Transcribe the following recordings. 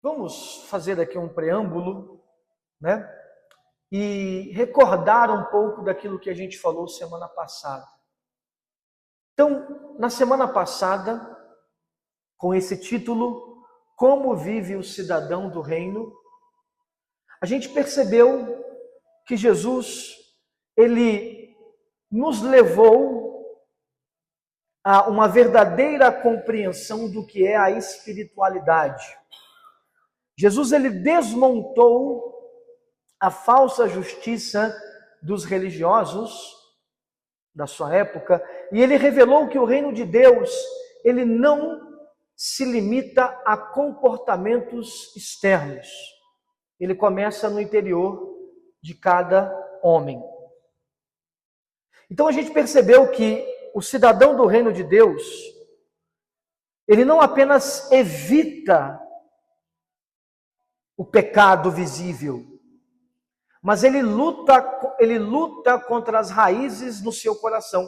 Vamos fazer aqui um preâmbulo, né? E recordar um pouco daquilo que a gente falou semana passada. Então, na semana passada, com esse título, Como vive o cidadão do reino, a gente percebeu que Jesus, ele nos levou a uma verdadeira compreensão do que é a espiritualidade. Jesus, ele desmontou a falsa justiça dos religiosos da sua época e ele revelou que o reino de Deus, ele não se limita a comportamentos externos. Ele começa no interior de cada homem. Então a gente percebeu que o cidadão do reino de Deus, ele não apenas evita o pecado visível, mas ele luta contra as raízes no seu coração.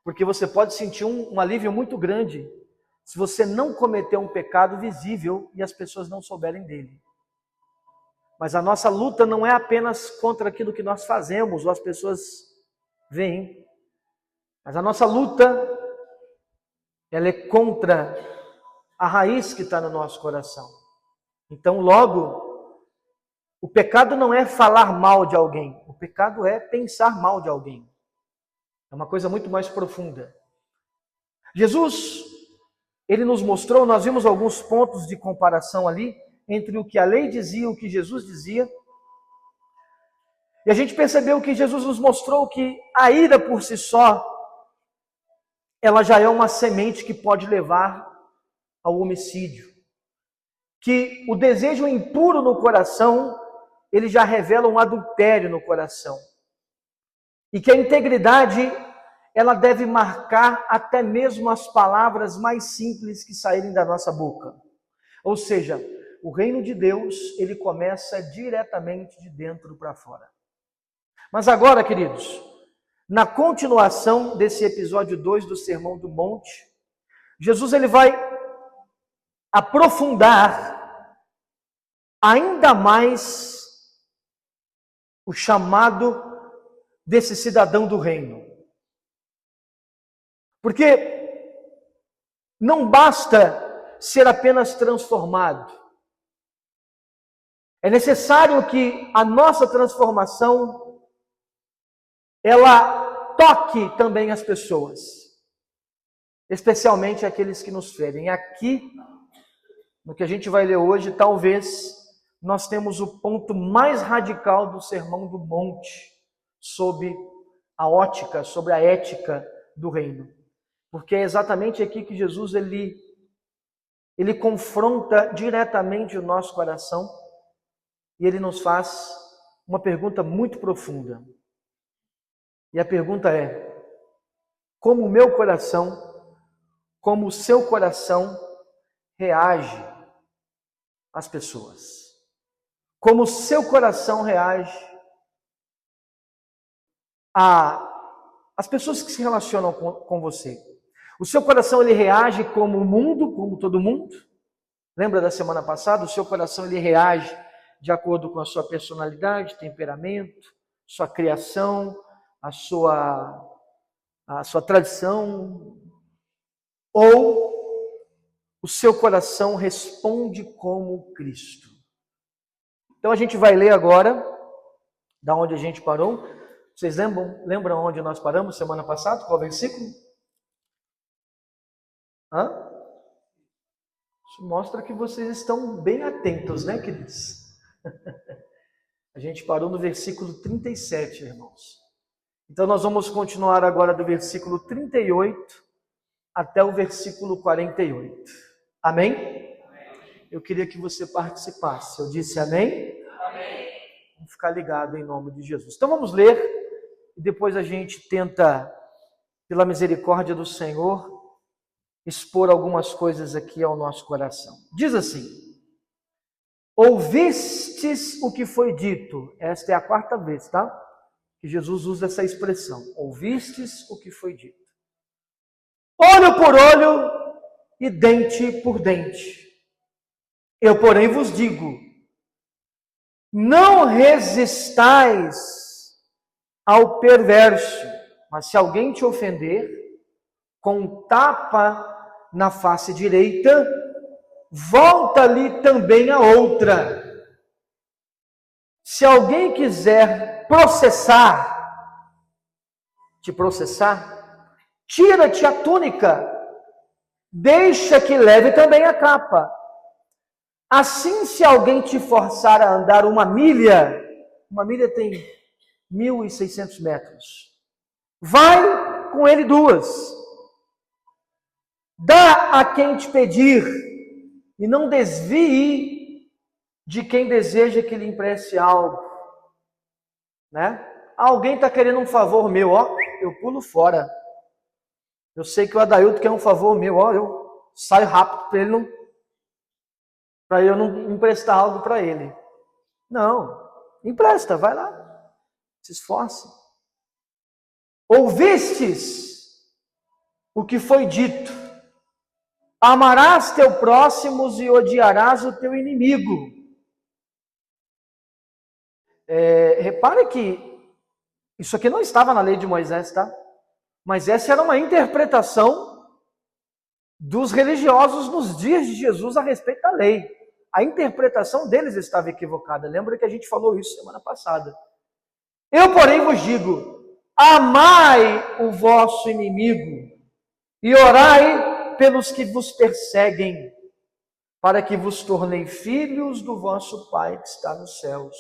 Porque você pode sentir um alívio muito grande se você não cometer um pecado visível e as pessoas não souberem dele. Mas a nossa luta não é apenas contra aquilo que nós fazemos ou as pessoas veem. Mas a nossa luta, ela é contra a raiz que está no nosso coração. Então, logo, o pecado não é falar mal de alguém. O pecado é pensar mal de alguém. É uma coisa muito mais profunda. Jesus, ele nos mostrou, nós vimos alguns pontos de comparação ali, entre o que a lei dizia e o que Jesus dizia. E a gente percebeu que Jesus nos mostrou que a ira por si só, ela já é uma semente que pode levar ao homicídio. Que o desejo impuro no coração, ele já revela um adultério no coração. E que a integridade, ela deve marcar até mesmo as palavras mais simples que saírem da nossa boca. Ou seja, o reino de Deus, ele começa diretamente de dentro para fora. Mas agora, queridos, na continuação desse episódio 2 do Sermão do Monte, Jesus, ele vai aprofundar ainda mais o chamado desse cidadão do reino. Porque não basta ser apenas transformado. É necessário que a nossa transformação, ela toque também as pessoas. Especialmente aqueles que nos ferem. Aqui, no que a gente vai ler hoje, talvez nós temos o ponto mais radical do Sermão do Monte sobre a ótica, sobre a ética do reino. Porque é exatamente aqui que Jesus ele confronta diretamente o nosso coração e ele nos faz uma pergunta muito profunda. E a pergunta é: como o meu coração, como o seu coração reage às pessoas? Como o seu coração reage às pessoas que se relacionam com você? O seu coração, ele reage como o mundo, como todo mundo? Lembra da semana passada? O seu coração, ele reage de acordo com a sua personalidade, temperamento, sua criação, a sua tradição? Ou o seu coração responde como Cristo? Então a gente vai ler agora, da onde a gente parou. Vocês lembram onde nós paramos semana passada? Qual versículo? Isso mostra que vocês estão bem atentos, né, queridos? A gente parou no versículo 37, irmãos. Então nós vamos continuar agora do versículo 38 até o versículo 48. Amém? Eu queria que você participasse. Eu disse amém? Amém. Vamos ficar ligado em nome de Jesus. Então vamos ler e depois a gente tenta, pela misericórdia do Senhor, expor algumas coisas aqui ao nosso coração. Diz assim: ouvistes o que foi dito. Esta é a quarta vez, tá? Que Jesus usa essa expressão. Ouvistes o que foi dito. Olho por olho e dente por dente. Eu, porém, vos digo, não resistais ao perverso, mas se alguém te ofender, com um tapa na face direita, volta-lhe também a outra. Se alguém quiser te processar, tira-te a túnica, deixa que leve também a capa. Assim, se alguém te forçar a andar uma milha tem 1.600 metros, vai com ele 2. Dá a quem te pedir, e não desvie de quem deseja que lhe empreste algo. Né? Alguém está querendo um favor meu, ó, eu pulo fora. Eu sei que o Adailto quer um favor meu, ó, eu saio rápido para eu não emprestar algo para ele. Não, empresta, vai lá, se esforce. Ouvistes o que foi dito: amarás teu próximo e odiarás o teu inimigo. Repare que isso aqui não estava na lei de Moisés, tá? Mas essa era uma interpretação dos religiosos nos dias de Jesus a respeito da lei. A interpretação deles estava equivocada. Lembra que a gente falou isso semana passada. Eu, porém, vos digo: amai o vosso inimigo e orai pelos que vos perseguem, para que vos tornei filhos do vosso Pai que está nos céus.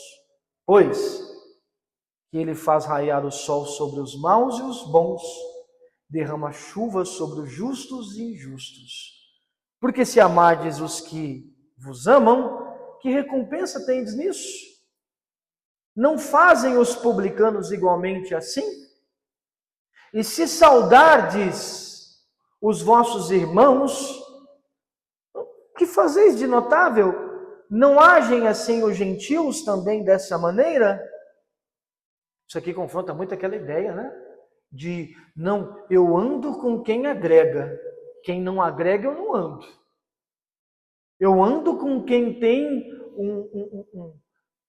Pois que ele faz raiar o sol sobre os maus e os bons, derrama chuva sobre os justos e injustos. Porque se amardes os que vos amam, que recompensa tendes nisso? Não fazem os publicanos igualmente assim? E se saudardes os vossos irmãos, que fazeis de notável? Não agem assim os gentios também dessa maneira? Isso aqui confronta muito aquela ideia, né? De, não, eu ando com quem agrega. Quem não agrega, eu não ando. Eu ando com quem tem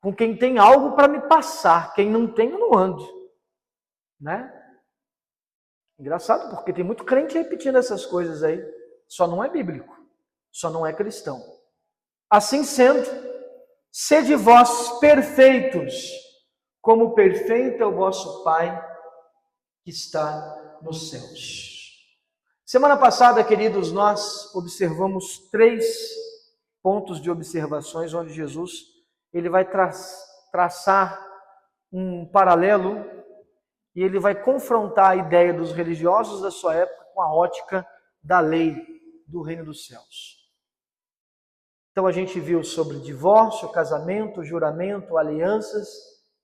com quem tem algo para me passar. Quem não tem, eu não ando. Né? Engraçado, porque tem muito crente repetindo essas coisas aí. Só não é bíblico. Só não é cristão. Assim sendo, sede vós perfeitos, como perfeito é o vosso Pai que está nos céus. Semana passada, queridos, nós observamos 3 pontos de observações onde Jesus ele vai traçar um paralelo e ele vai confrontar a ideia dos religiosos da sua época com a ótica da lei do reino dos céus. Então a gente viu sobre divórcio, casamento, juramento, alianças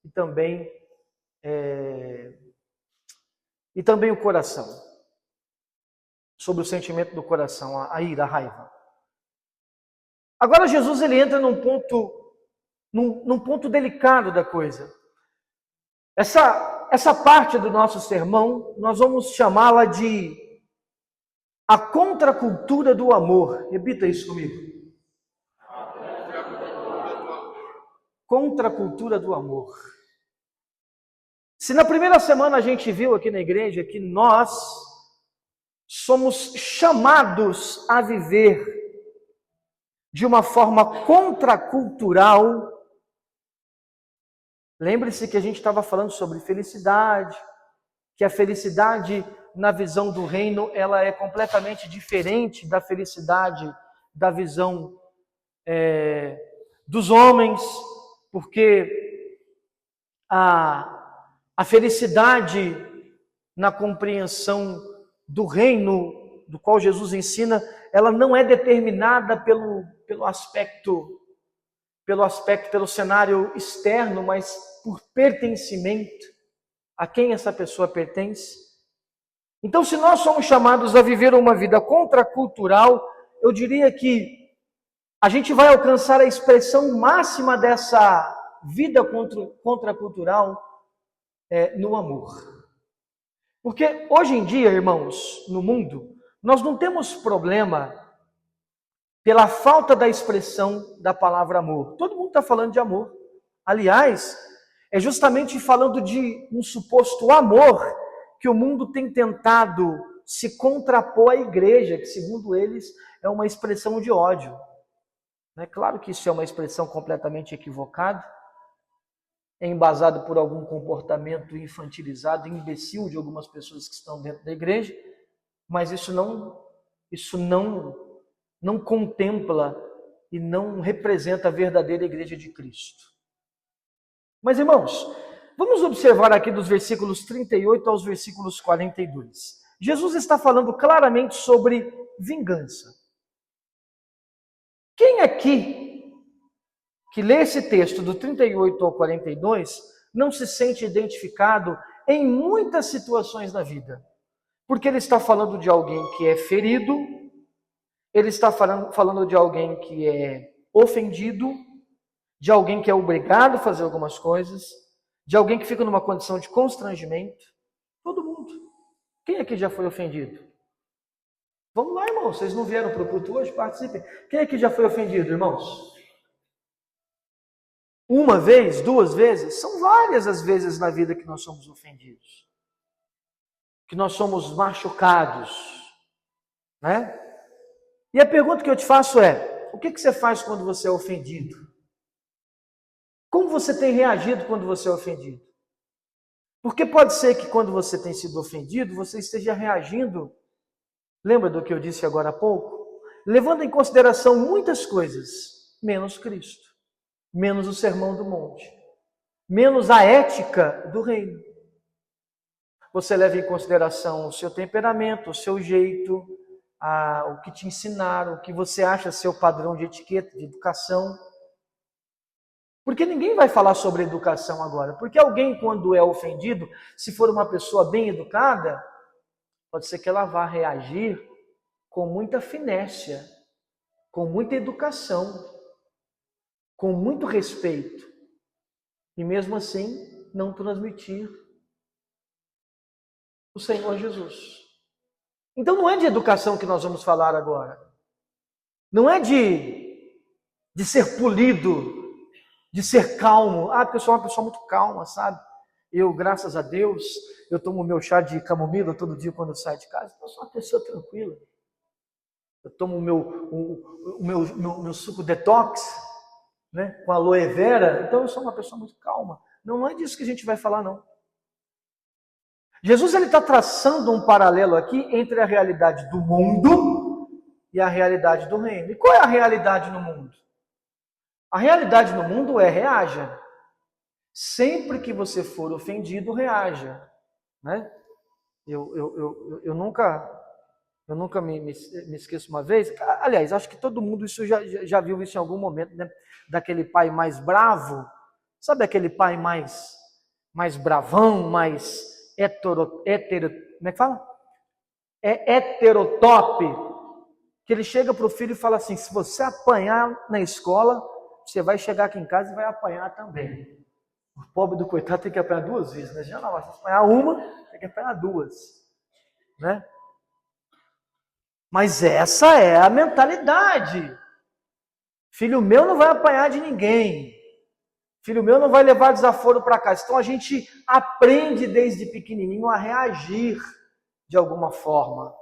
e também o coração. Sobre o sentimento do coração, a ira, a raiva. Agora Jesus ele entra num ponto delicado da coisa. Essa parte do nosso sermão, nós vamos chamá-la de a contracultura do amor. Repita isso comigo. Contracultura do amor. Se na primeira semana a gente viu aqui na igreja que nós somos chamados a viver de uma forma contracultural. Lembre-se que a gente estava falando sobre felicidade, que a felicidade na visão do reino, ela é completamente diferente da felicidade da visão dos homens, porque a felicidade na compreensão do reino do qual Jesus ensina, ela não é determinada pelo cenário externo, mas por pertencimento, a quem essa pessoa pertence. Então, se nós somos chamados a viver uma vida contracultural, eu diria que a gente vai alcançar a expressão máxima dessa vida contracultural no amor. Porque hoje em dia, irmãos, no mundo, nós não temos problema pela falta da expressão da palavra amor. Todo mundo está falando de amor. Aliás, é justamente falando de um suposto amor que o mundo tem tentado se contrapor à igreja, que segundo eles é uma expressão de ódio. É claro que isso é uma expressão completamente equivocada, é embasado por algum comportamento infantilizado, imbecil de algumas pessoas que estão dentro da igreja, mas isso não contempla e não representa a verdadeira igreja de Cristo. Mas, irmãos, vamos observar aqui dos versículos 38 aos versículos 42. Jesus está falando claramente sobre vingança. Quem aqui que lê esse texto do 38 ao 42 não se sente identificado em muitas situações da vida? Porque ele está falando de alguém que é ferido, ele está falando de alguém que é ofendido, de alguém que é obrigado a fazer algumas coisas, de alguém que fica numa condição de constrangimento. Todo mundo. Quem aqui já foi ofendido? Vamos lá, irmãos. Vocês não vieram para o culto hoje? Participem. Quem aqui já foi ofendido, irmãos? Uma vez, duas vezes? São várias as vezes na vida que nós somos ofendidos. Que nós somos machucados. Né? E a pergunta que eu te faço é, o que você faz quando você é ofendido? Como você tem reagido quando você é ofendido? Porque pode ser que quando você tem sido ofendido, você esteja reagindo, lembra do que eu disse agora há pouco? Levando em consideração muitas coisas, menos Cristo, menos o Sermão do Monte, menos a ética do reino. Você leva em consideração o seu temperamento, o seu jeito, o que te ensinaram, o que você acha ser o padrão de etiqueta, de educação. Porque ninguém vai falar sobre educação agora. Porque alguém, quando é ofendido, se for uma pessoa bem educada, pode ser que ela vá reagir com muita finesse, com muita educação, com muito respeito. E mesmo assim, não transmitir o Senhor Jesus. Então não é de educação que nós vamos falar agora. Não é de ser polido, de ser calmo. Porque eu sou uma pessoa muito calma, sabe? Eu, graças a Deus, eu tomo meu chá de camomila todo dia quando eu saio de casa. Eu sou uma pessoa tranquila. Eu tomo o meu suco detox, né, com aloe vera. Então eu sou uma pessoa muito calma. Não é disso que a gente vai falar, não. Jesus está traçando um paralelo aqui entre a realidade do mundo e a realidade do reino. E qual é a realidade no mundo? A realidade no mundo é reaja. Sempre que você for ofendido, reaja. Né? Eu nunca me esqueço uma vez. Aliás, acho que todo mundo já viu isso em algum momento, né? Daquele pai mais bravo. Sabe aquele pai mais bravão, mais como é que fala? Heterotop. Que ele chega para o filho e fala assim, se você apanhar na escola, você vai chegar aqui em casa e vai apanhar também. O pobre do coitado tem que apanhar duas vezes, né? Já não, se apanhar uma, tem que apanhar duas. Né? Mas essa é a mentalidade. Filho meu não vai apanhar de ninguém. Filho meu não vai levar desaforo para casa. Então a gente aprende desde pequenininho a reagir de alguma forma.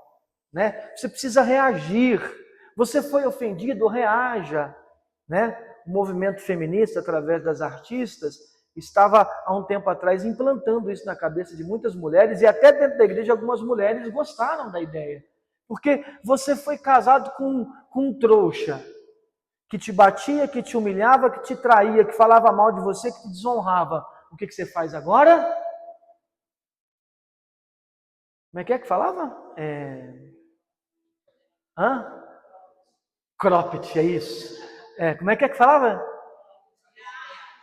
Né? Você precisa reagir. Você foi ofendido, reaja. Né? O movimento feminista, através das artistas, estava há um tempo atrás implantando isso na cabeça de muitas mulheres, e até dentro da igreja algumas mulheres gostaram da ideia. Porque você foi casado com um trouxa, que te batia, que te humilhava, que te traía, que falava mal de você, que te desonrava. O que você faz agora? Como é que falava? Cropped, é isso. Como é que falava?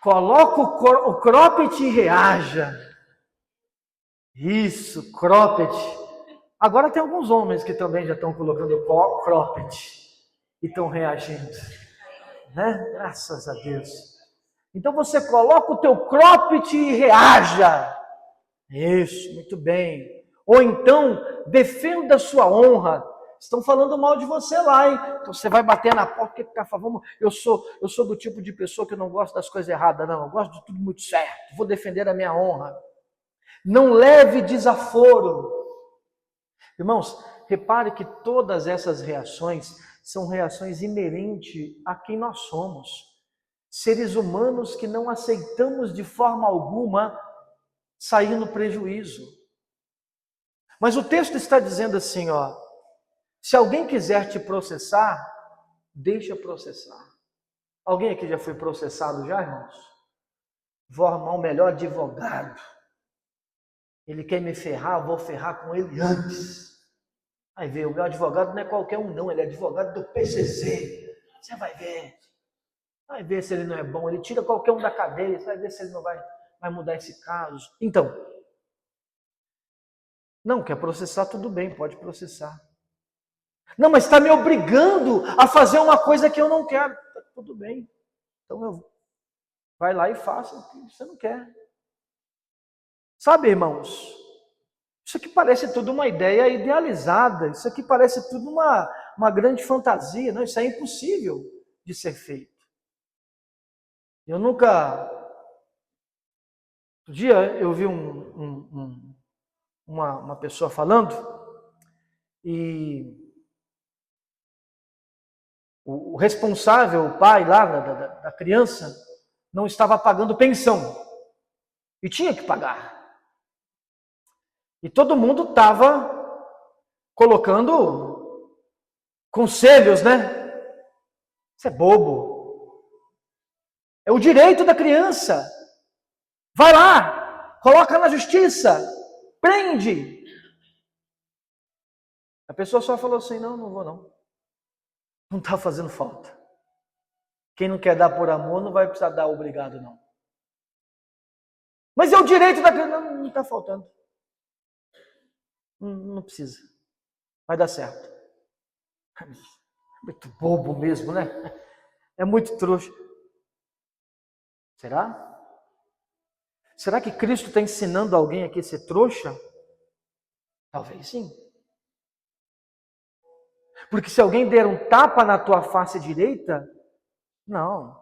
Coloca o cropped e reaja. Isso, cropped. Agora tem alguns homens que também já estão colocando cropped e estão reagindo. Né? Graças a Deus. Então você coloca o teu cropped e reaja. Isso, muito bem. Ou então, defenda a sua honra. Estão falando mal de você lá, hein? Então você vai bater na porta, que tá falando? Eu sou do tipo de pessoa que não gosta das coisas erradas, não. Eu gosto de tudo muito certo. Vou defender a minha honra. Não leve desaforo. Irmãos, repare que todas essas reações são reações inerentes a quem nós somos. Seres humanos que não aceitamos de forma alguma sair no prejuízo. Mas o texto está dizendo assim, ó, se alguém quiser te processar, deixa processar. Alguém aqui já foi processado já, irmãos? Vou arrumar o melhor advogado. Ele quer me ferrar, vou ferrar com ele antes. Vai ver, o meu advogado não é qualquer um não, ele é advogado do PCC. Você vai ver. Vai ver se ele não é bom, ele tira qualquer um da cadeia, você vai ver se ele não vai mudar esse caso. Então, não, quer processar, tudo bem, pode processar. Não, mas está me obrigando a fazer uma coisa que eu não quero. Tudo bem. Então, vai lá e faça o que você não quer. Sabe, irmãos, isso aqui parece tudo uma ideia idealizada, isso aqui parece tudo uma grande fantasia. Não, isso é impossível de ser feito. Eu nunca... Um dia eu vi uma pessoa falando e o responsável, o pai lá da criança, não estava pagando pensão. E tinha que pagar. E todo mundo estava colocando conselhos, né? Isso é bobo. É o direito da criança. Vai lá, coloca na justiça, prende. A pessoa só falou assim, não vou não. Não está fazendo falta. Quem não quer dar por amor não vai precisar dar obrigado, não. Mas é o direito da criança. Não está faltando. Não precisa. Vai dar certo. Muito bobo mesmo, né? É muito trouxa. Será? Será que Cristo está ensinando alguém aqui a ser trouxa? Talvez sim. Porque se alguém der um tapa na tua face direita, não.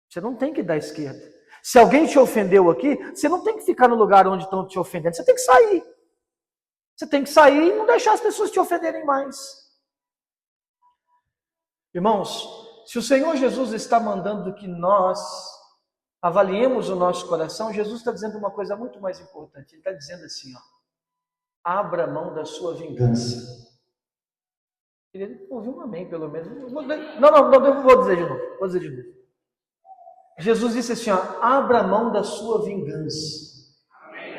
Você não tem que dar à esquerda. Se alguém te ofendeu aqui, você não tem que ficar no lugar onde estão te ofendendo. Você tem que sair. Você tem que sair e não deixar as pessoas te ofenderem mais. Irmãos, se o Senhor Jesus está mandando que nós avaliemos o nosso coração, Jesus está dizendo uma coisa muito mais importante. Ele está dizendo assim, ó, abra mão da sua vingança. Queria ouvir um amém, pelo menos. Não, eu vou dizer de novo. Vou dizer de novo. Jesus disse assim, ó, abra mão da sua vingança. Amém.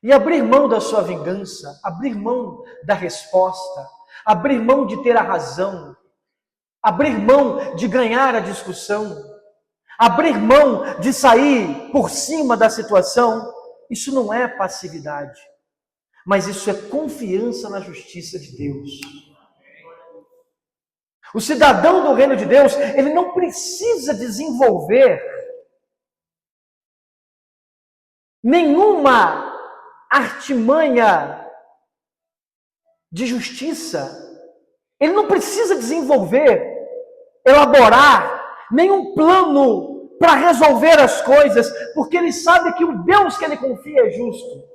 E abrir mão da sua vingança, abrir mão da resposta, abrir mão de ter a razão, abrir mão de ganhar a discussão, abrir mão de sair por cima da situação, isso não é passividade, mas isso é confiança na justiça de Deus. O cidadão do reino de Deus, ele não precisa desenvolver nenhuma artimanha de justiça. Ele não precisa desenvolver, elaborar nenhum plano para resolver as coisas, porque ele sabe que o Deus que ele confia é justo.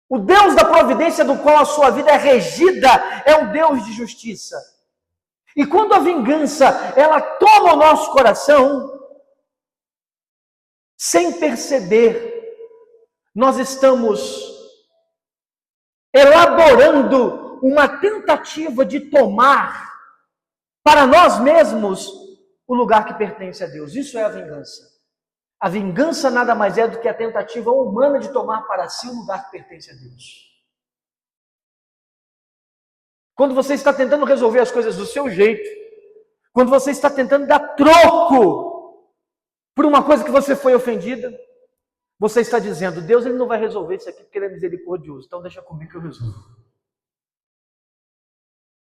O Deus da providência do qual a sua vida é regida é um Deus de justiça. E quando a vingança, ela toma o nosso coração, sem perceber, nós estamos elaborando uma tentativa de tomar para nós mesmos o lugar que pertence a Deus. Isso é a vingança. A vingança nada mais é do que a tentativa humana de tomar para si o lugar que pertence a Deus. Quando você está tentando resolver as coisas do seu jeito, quando você está tentando dar troco por uma coisa que você foi ofendida, você está dizendo, Deus ele não vai resolver isso aqui porque ele é misericordioso, então deixa comigo que eu resolvo.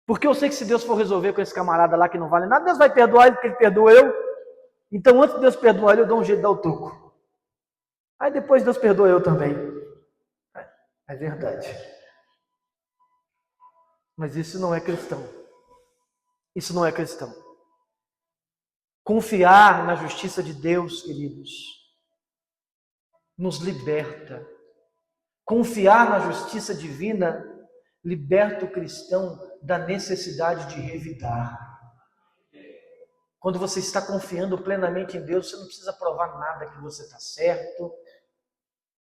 Porque eu sei que se Deus for resolver com esse camarada lá que não vale nada, Deus vai perdoar ele porque ele perdoa eu. Então antes de Deus perdoar ele, eu dou um jeito de dar o troco. Aí depois Deus perdoa eu também. É verdade. Mas isso não é cristão. Isso não é cristão. Confiar na justiça de Deus, queridos, nos liberta. Confiar na justiça divina liberta o cristão da necessidade de revidar. Quando você está confiando plenamente em Deus, você não precisa provar nada que você está certo,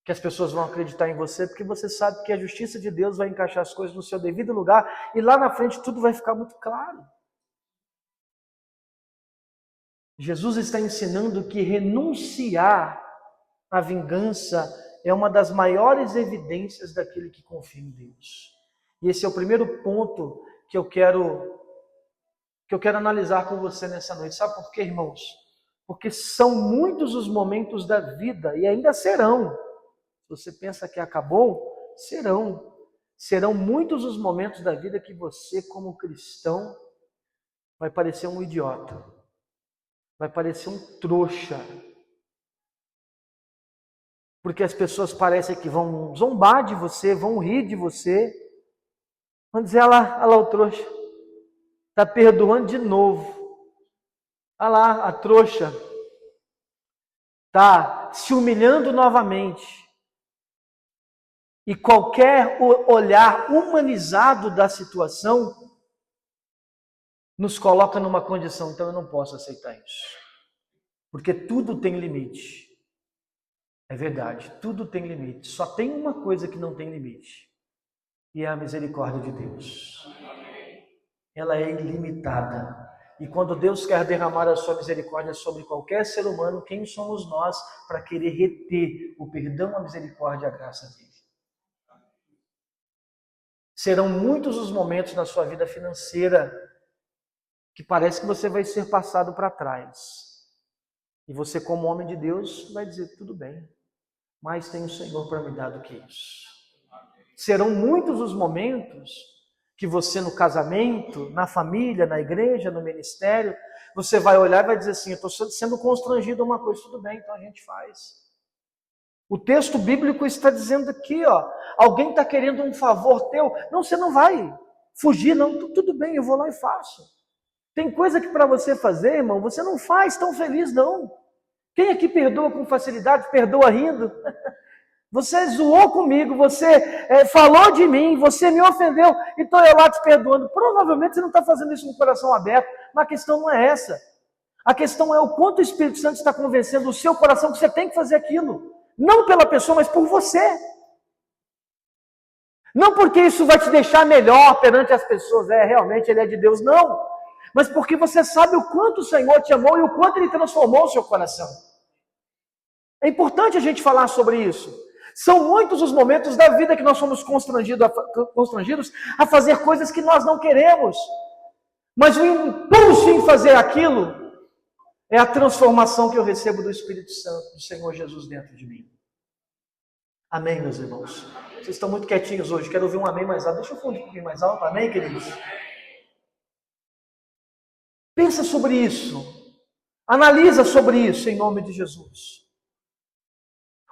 que as pessoas vão acreditar em você, porque você sabe que a justiça de Deus vai encaixar as coisas no seu devido lugar e lá na frente tudo vai ficar muito claro. Jesus está ensinando que renunciar à vingança é uma das maiores evidências daquele que confia em Deus. E esse é o primeiro ponto que eu quero analisar com você nessa noite. Sabe por quê, irmãos? Porque são muitos os momentos da vida, e ainda serão. Se você pensa que acabou, serão. Serão muitos os momentos da vida que você, como cristão, vai parecer um idiota. Vai parecer um trouxa. Porque as pessoas parecem que vão zombar de você, vão rir de você. Vão dizer, olha lá o trouxa. Está perdoando de novo. Olha lá a trouxa. Está se humilhando novamente. E qualquer olhar humanizado da situação nos coloca numa condição, então eu não posso aceitar isso. Porque tudo tem limite. É verdade, tudo tem limite. Só tem uma coisa que não tem limite. E é a misericórdia de Deus. Ela é ilimitada. E quando Deus quer derramar a sua misericórdia sobre qualquer ser humano, quem somos nós para querer reter o perdão, a misericórdia e a graça dele? Serão muitos os momentos na sua vida financeira que parece que você vai ser passado para trás. E você, como homem de Deus, vai dizer, tudo bem, mas tem o Senhor para me dar do que isso. Serão muitos os momentos que você no casamento, na família, na igreja, no ministério, você vai olhar e vai dizer assim, eu estou sendo constrangido a uma coisa, tudo bem, então a gente faz. O texto bíblico está dizendo aqui, alguém está querendo um favor teu, não, você não vai fugir, não, tudo bem, eu vou lá e faço. Tem coisa que para você fazer, irmão, você não faz tão feliz, não. Quem aqui perdoa com facilidade, perdoa rindo? Você zoou comigo, você falou de mim, você me ofendeu, e estou eu lá te perdoando. Provavelmente você não está fazendo isso com o coração aberto, mas a questão não é essa. A questão é o quanto o Espírito Santo está convencendo o seu coração que você tem que fazer aquilo. Não pela pessoa, mas por você. Não porque isso vai te deixar melhor perante as pessoas, realmente ele é de Deus, não. Mas porque você sabe o quanto o Senhor te amou e o quanto Ele transformou o seu coração. É importante a gente falar sobre isso. São muitos os momentos da vida que nós somos constrangidos a fazer coisas que nós não queremos. Mas o impulso em fazer aquilo é a transformação que eu recebo do Espírito Santo, do Senhor Jesus dentro de mim. Amém, meus irmãos? Vocês estão muito quietinhos hoje, quero ouvir um amém mais alto. Deixa eu falar um pouquinho mais alto, amém, queridos? Pensa sobre isso. Analisa sobre isso em nome de Jesus.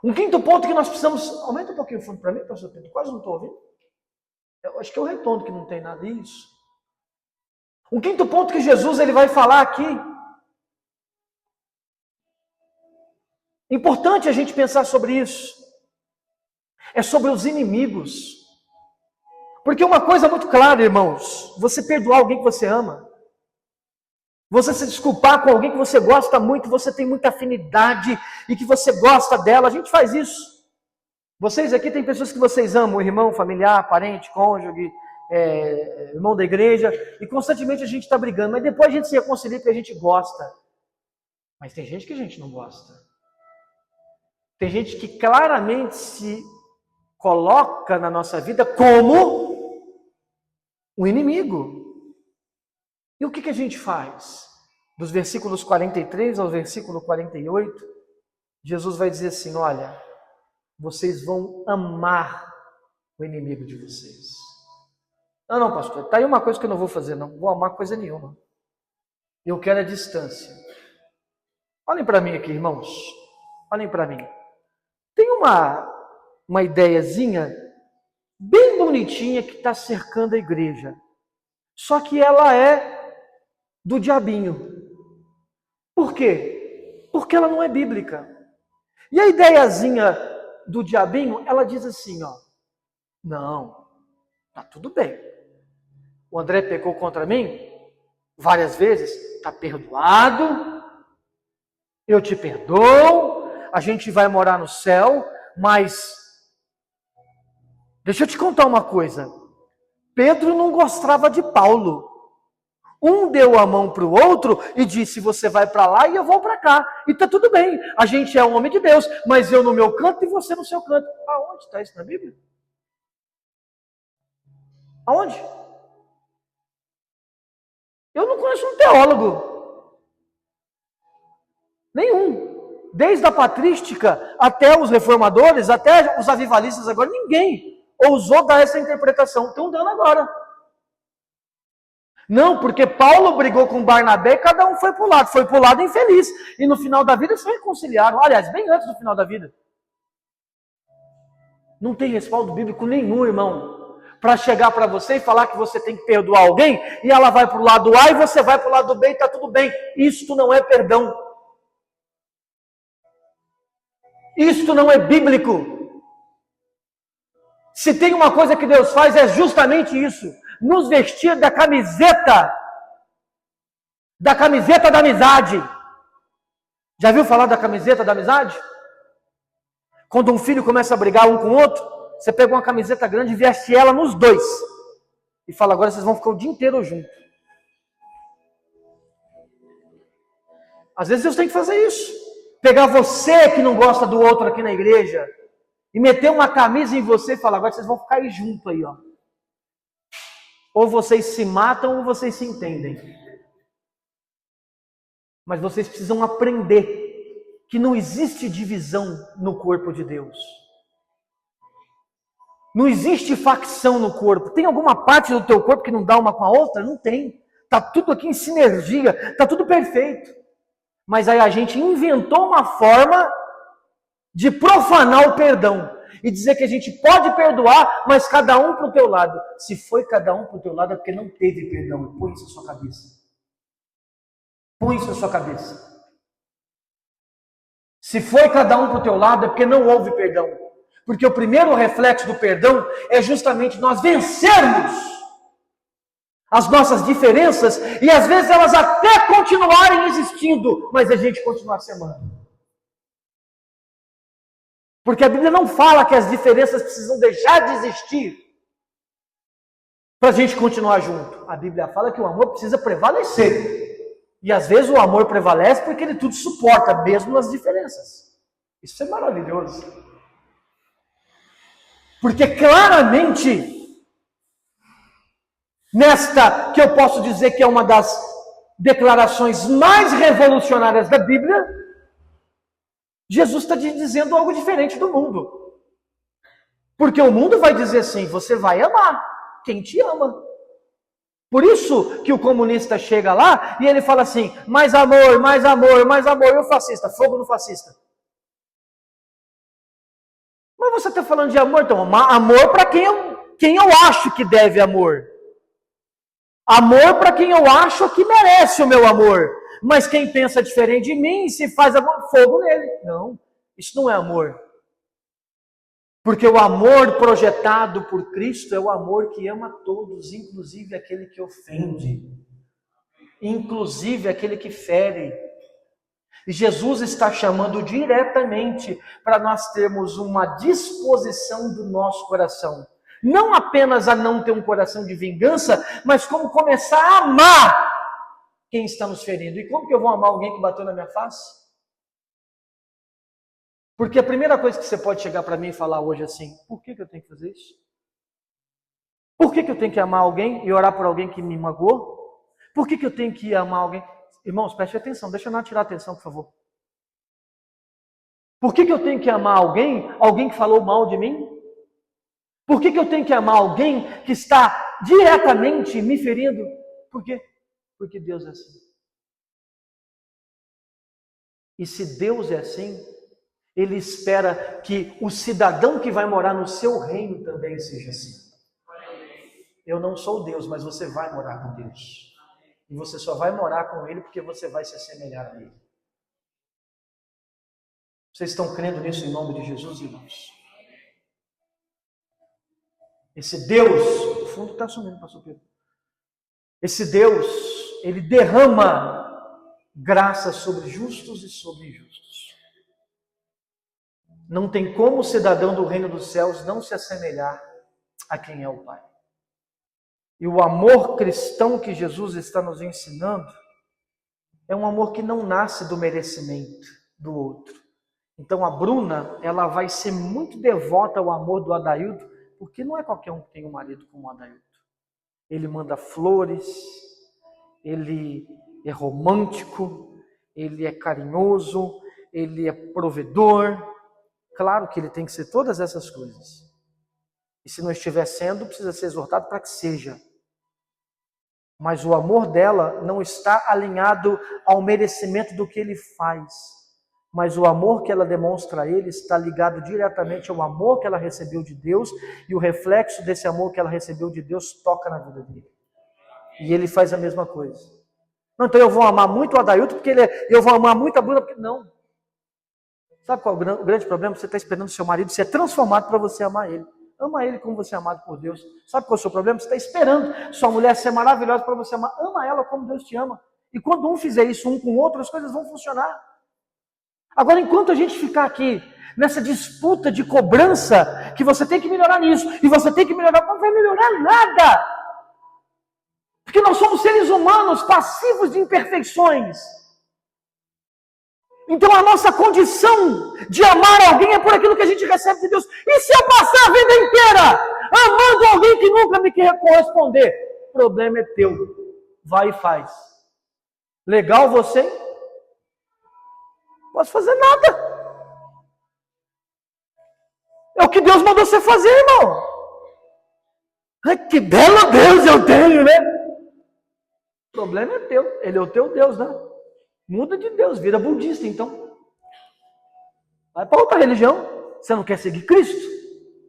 Um quinto ponto que nós precisamos... Aumenta um pouquinho o fundo para mim, pastor Pedro. Quase não estou ouvindo. Eu acho que é o retorno que não tem nada disso. Um quinto ponto que Jesus ele vai falar aqui. Importante a gente pensar sobre isso. É sobre os inimigos. Porque uma coisa muito clara, irmãos. Você perdoar alguém que você ama. Você se desculpar com alguém que você gosta muito, você tem muita afinidade e que você gosta dela, a gente faz isso. Vocês aqui tem pessoas que vocês amam, irmão, familiar, parente, cônjuge, irmão da igreja, e constantemente a gente está brigando, mas depois a gente se reconcilia porque a gente gosta. Mas tem gente que a gente não gosta. Tem gente que claramente se coloca na nossa vida como um inimigo. E o que a gente faz? Dos versículos 43 ao versículo 48, Jesus vai dizer assim, olha, vocês vão amar o inimigo de vocês. Não, pastor, está aí uma coisa que eu não vou fazer, não vou amar coisa nenhuma. Eu quero a distância. Olhem para mim aqui, irmãos. Olhem para mim. Tem uma ideiazinha bem bonitinha que está cercando a igreja. Só que ela é do diabinho. Por quê? Porque ela não é bíblica. E a ideiazinha do diabinho, ela diz assim, ó, não, tá tudo bem. O André pecou contra mim várias vezes, tá perdoado, eu te perdoo, a gente vai morar no céu, mas deixa eu te contar uma coisa. Pedro não gostava de Paulo. Um deu a mão para o outro e disse, você vai para lá e eu vou para cá. E tá tudo bem, a gente é um homem de Deus, mas eu no meu canto e você no seu canto. Aonde está isso na Bíblia? Aonde? Eu não conheço um teólogo. Nenhum. Desde a patrística até os reformadores, até os avivalistas agora, ninguém ousou dar essa interpretação. Estão dando agora. Não, porque Paulo brigou com Barnabé e cada um foi para o lado. Foi para o lado infeliz. E no final da vida eles se reconciliaram. Aliás, bem antes do final da vida. Não tem respaldo bíblico nenhum, irmão, para chegar para você e falar que você tem que perdoar alguém e ela vai para o lado A e você vai para o lado B e está tudo bem. Isto não é perdão. Isto não é bíblico. Se tem uma coisa que Deus faz é justamente isso. Nos vestir da camiseta da amizade. Já viu falar da camiseta da amizade? Quando um filho começa a brigar um com o outro, você pega uma camiseta grande e veste ela nos dois. E fala, agora vocês vão ficar o dia inteiro juntos. Às vezes Deus tem que fazer isso. Pegar você que não gosta do outro aqui na igreja e meter uma camisa em você e falar, agora vocês vão ficar aí junto aí, ó. Ou vocês se matam ou vocês se entendem. Mas vocês precisam aprender que não existe divisão no corpo de Deus. Não existe facção no corpo. Tem alguma parte do teu corpo que não dá uma com a outra? Não tem. Está tudo aqui em sinergia, está tudo perfeito. Mas aí a gente inventou uma forma de profanar o perdão. E dizer que a gente pode perdoar, mas cada um para o teu lado. Se foi cada um para o teu lado é porque não teve perdão. Põe isso na sua cabeça. Põe isso na sua cabeça. Se foi cada um para o teu lado é porque não houve perdão. Porque o primeiro reflexo do perdão é justamente nós vencermos as nossas diferenças e às vezes elas até continuarem existindo, mas a gente continuar se amando. Porque a Bíblia não fala que as diferenças precisam deixar de existir para a gente continuar junto. A Bíblia fala que o amor precisa prevalecer. E às vezes o amor prevalece porque ele tudo suporta, mesmo nas diferenças. Isso é maravilhoso. Porque claramente, nesta que eu posso dizer que é uma das declarações mais revolucionárias da Bíblia, Jesus está dizendo algo diferente do mundo. Porque o mundo vai dizer assim, você vai amar quem te ama. Por isso que o comunista chega lá e ele fala assim, mais amor, mais amor, mais amor. E o fascista, fogo no fascista. Mas você está falando de amor, então, amor para quem eu acho que deve amor. Amor para quem eu acho que merece o meu amor. Mas quem pensa diferente de mim, se faz fogo nele. Não, isso não é amor. Porque o amor projetado por Cristo é o amor que ama todos, inclusive aquele que ofende. Inclusive aquele que fere. E Jesus está chamando diretamente para nós termos uma disposição do nosso coração. Não apenas a não ter um coração de vingança, mas como começar a amar quem está nos ferindo. E como que eu vou amar alguém que bateu na minha face? Porque a primeira coisa que você pode chegar para mim e falar hoje é assim, por que eu tenho que fazer isso? Por que eu tenho que amar alguém e orar por alguém que me magoou? Por que eu tenho que amar alguém? Irmãos, preste atenção, deixa eu não tirar a atenção, por favor. Por que eu tenho que amar alguém que falou mal de mim? Por que eu tenho que amar alguém que está diretamente me ferindo? Por quê? Porque Deus é assim. E se Deus é assim, Ele espera que o cidadão que vai morar no seu reino também seja assim. eu não sou Deus, mas você vai morar com Deus. E você só vai morar com Ele porque você vai se assemelhar a Ele. Vocês estão crendo nisso em nome de Jesus, irmãos? Esse Deus, o fundo está sumindo, pastor Pedro. Esse Deus, Ele derrama graça sobre justos e sobre injustos. Não tem como o cidadão do reino dos céus não se assemelhar a quem é o Pai. E o amor cristão que Jesus está nos ensinando é um amor que não nasce do merecimento do outro. Então a Bruna, ela vai ser muito devota ao amor do Adaildo, porque não é qualquer um que tem um marido como o Adaildo. Ele manda flores, ele é romântico, ele é carinhoso, ele é provedor. Claro que ele tem que ser todas essas coisas. E se não estiver sendo, precisa ser exortado para que seja. Mas o amor dela não está alinhado ao merecimento do que ele faz. Mas o amor que ela demonstra a ele está ligado diretamente ao amor que ela recebeu de Deus, e o reflexo desse amor que ela recebeu de Deus toca na vida dele. E ele faz a mesma coisa. Não, então eu vou amar muito o Adailto, porque eu vou amar muito a Bruna, porque não. Sabe qual é o grande problema? Você está esperando o seu marido ser transformado para você amar ele. Ama ele como você é amado por Deus. Sabe qual é o seu problema? Você está esperando sua mulher ser maravilhosa para você amar. Ama ela como Deus te ama. E quando um fizer isso um com o outro, as coisas vão funcionar. Agora, enquanto a gente ficar aqui nessa disputa de cobrança, que você tem que melhorar nisso, e você tem que melhorar, não vai melhorar nada. Porque nós somos seres humanos passivos de imperfeições. Então a nossa condição de amar alguém é por aquilo que a gente recebe de Deus. E se eu passar a vida inteira amando alguém que nunca me quer corresponder? O problema é teu. Vai e faz. Legal você? Não posso fazer nada. É o que Deus mandou você fazer, irmão. Ai, que belo Deus eu tenho, né? O problema é teu. Ele é o teu Deus, né? Muda de Deus, vira budista, então. Vai para outra religião. Você não quer seguir Cristo?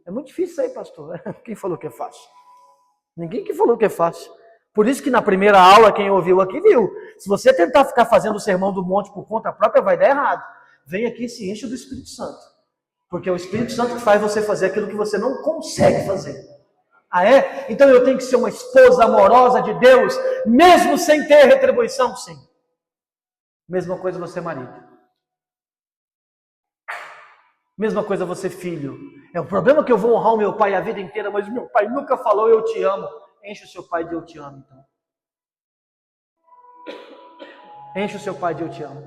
É muito difícil isso aí, pastor. Quem falou que é fácil? Ninguém que falou que é fácil. Por isso que na primeira aula, quem ouviu aqui viu. Se você tentar ficar fazendo o sermão do monte por conta própria, vai dar errado. Vem aqui e se enche do Espírito Santo. Porque é o Espírito Santo que faz você fazer aquilo que você não consegue fazer. Ah, é? Então eu tenho que ser uma esposa amorosa de Deus, mesmo sem ter retribuição? Sim. Mesma coisa você, marido. Mesma coisa você, filho. É um problema que eu vou honrar o meu pai a vida inteira, mas meu pai nunca falou eu te amo. Enche o seu pai de eu te amo, então. Enche o seu pai de eu te amo.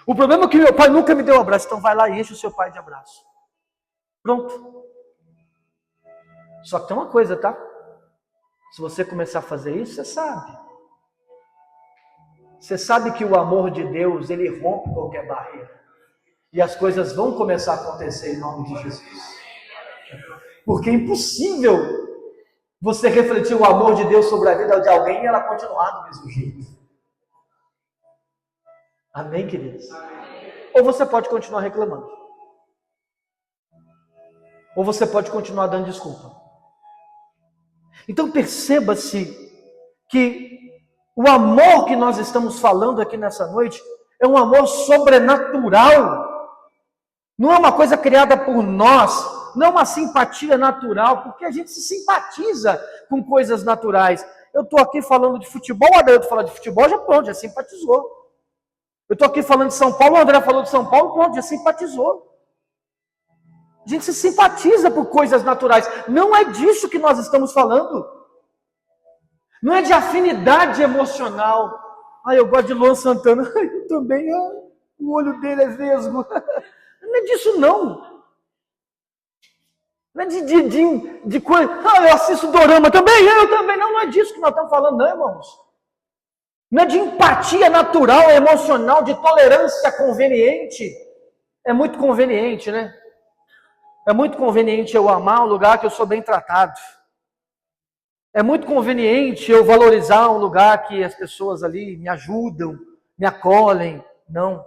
O problema é que meu pai nunca me deu um abraço, então vai lá e enche o seu pai de abraço. Pronto. Só que tem uma coisa, tá? Se você começar a fazer isso, você sabe. Você sabe que o amor de Deus, ele rompe qualquer barreira. E as coisas vão começar a acontecer em nome de Jesus. Porque é impossível você refletir o amor de Deus sobre a vida de alguém e ela continuar do mesmo jeito. Amém, queridos? Ou você pode continuar reclamando. Ou você pode continuar dando desculpa. Então perceba-se que o amor que nós estamos falando aqui nessa noite é um amor sobrenatural. Não é uma coisa criada por nós, não é uma simpatia natural, porque a gente se simpatiza com coisas naturais. Eu estou aqui falando de futebol, o Adaildo fala de futebol, já pronto, já simpatizou. Eu estou aqui falando de São Paulo, o André falou de São Paulo, pronto, já simpatizou. A gente se simpatiza por coisas naturais. Não é disso que nós estamos falando. Não é de afinidade emocional. Eu gosto de Luan Santana. Eu também, o olho dele é vesgo. Não é disso, não. Não é de coisa. Eu assisto dorama também, eu também. Não é disso que nós estamos falando, não, irmãos. Não é de empatia natural, emocional, de tolerância conveniente. É muito conveniente, né? É muito conveniente eu amar um lugar que eu sou bem tratado. É muito conveniente eu valorizar um lugar que as pessoas ali me ajudam, me acolhem. Não.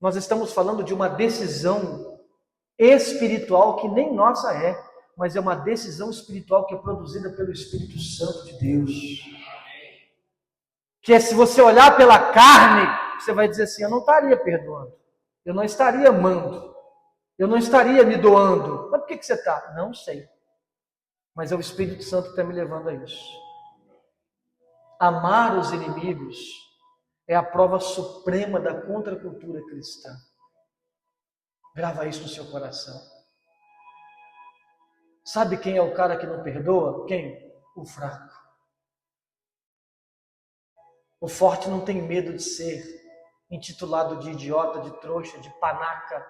Nós estamos falando de uma decisão espiritual que nem nossa é. mas é uma decisão espiritual que é produzida pelo Espírito Santo de Deus. Que é, se você olhar pela carne, você vai dizer assim: eu não estaria perdoando, eu não estaria amando, eu não estaria me doando. Mas por que você está? Não sei. Mas é o Espírito Santo que está me levando a isso. Amar os inimigos é a prova suprema da contracultura cristã. Grava isso no seu coração. Sabe quem é o cara que não perdoa? Quem? O fraco. O forte não tem medo de ser intitulado de idiota, de trouxa, de panaca.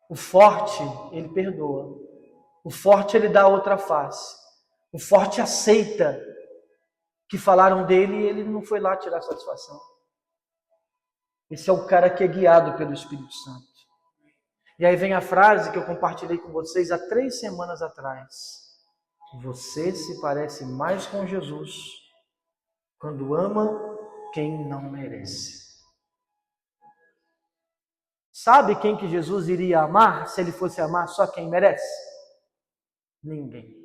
O forte, ele perdoa. O forte, ele dá outra face. O forte aceita que falaram dele e ele não foi lá tirar satisfação. Esse é o cara que é guiado pelo Espírito Santo. E aí vem a frase que eu compartilhei com vocês há 3 semanas atrás. Você se parece mais com Jesus quando ama quem não merece. Sabe quem que Jesus iria amar se ele fosse amar só quem merece? Ninguém.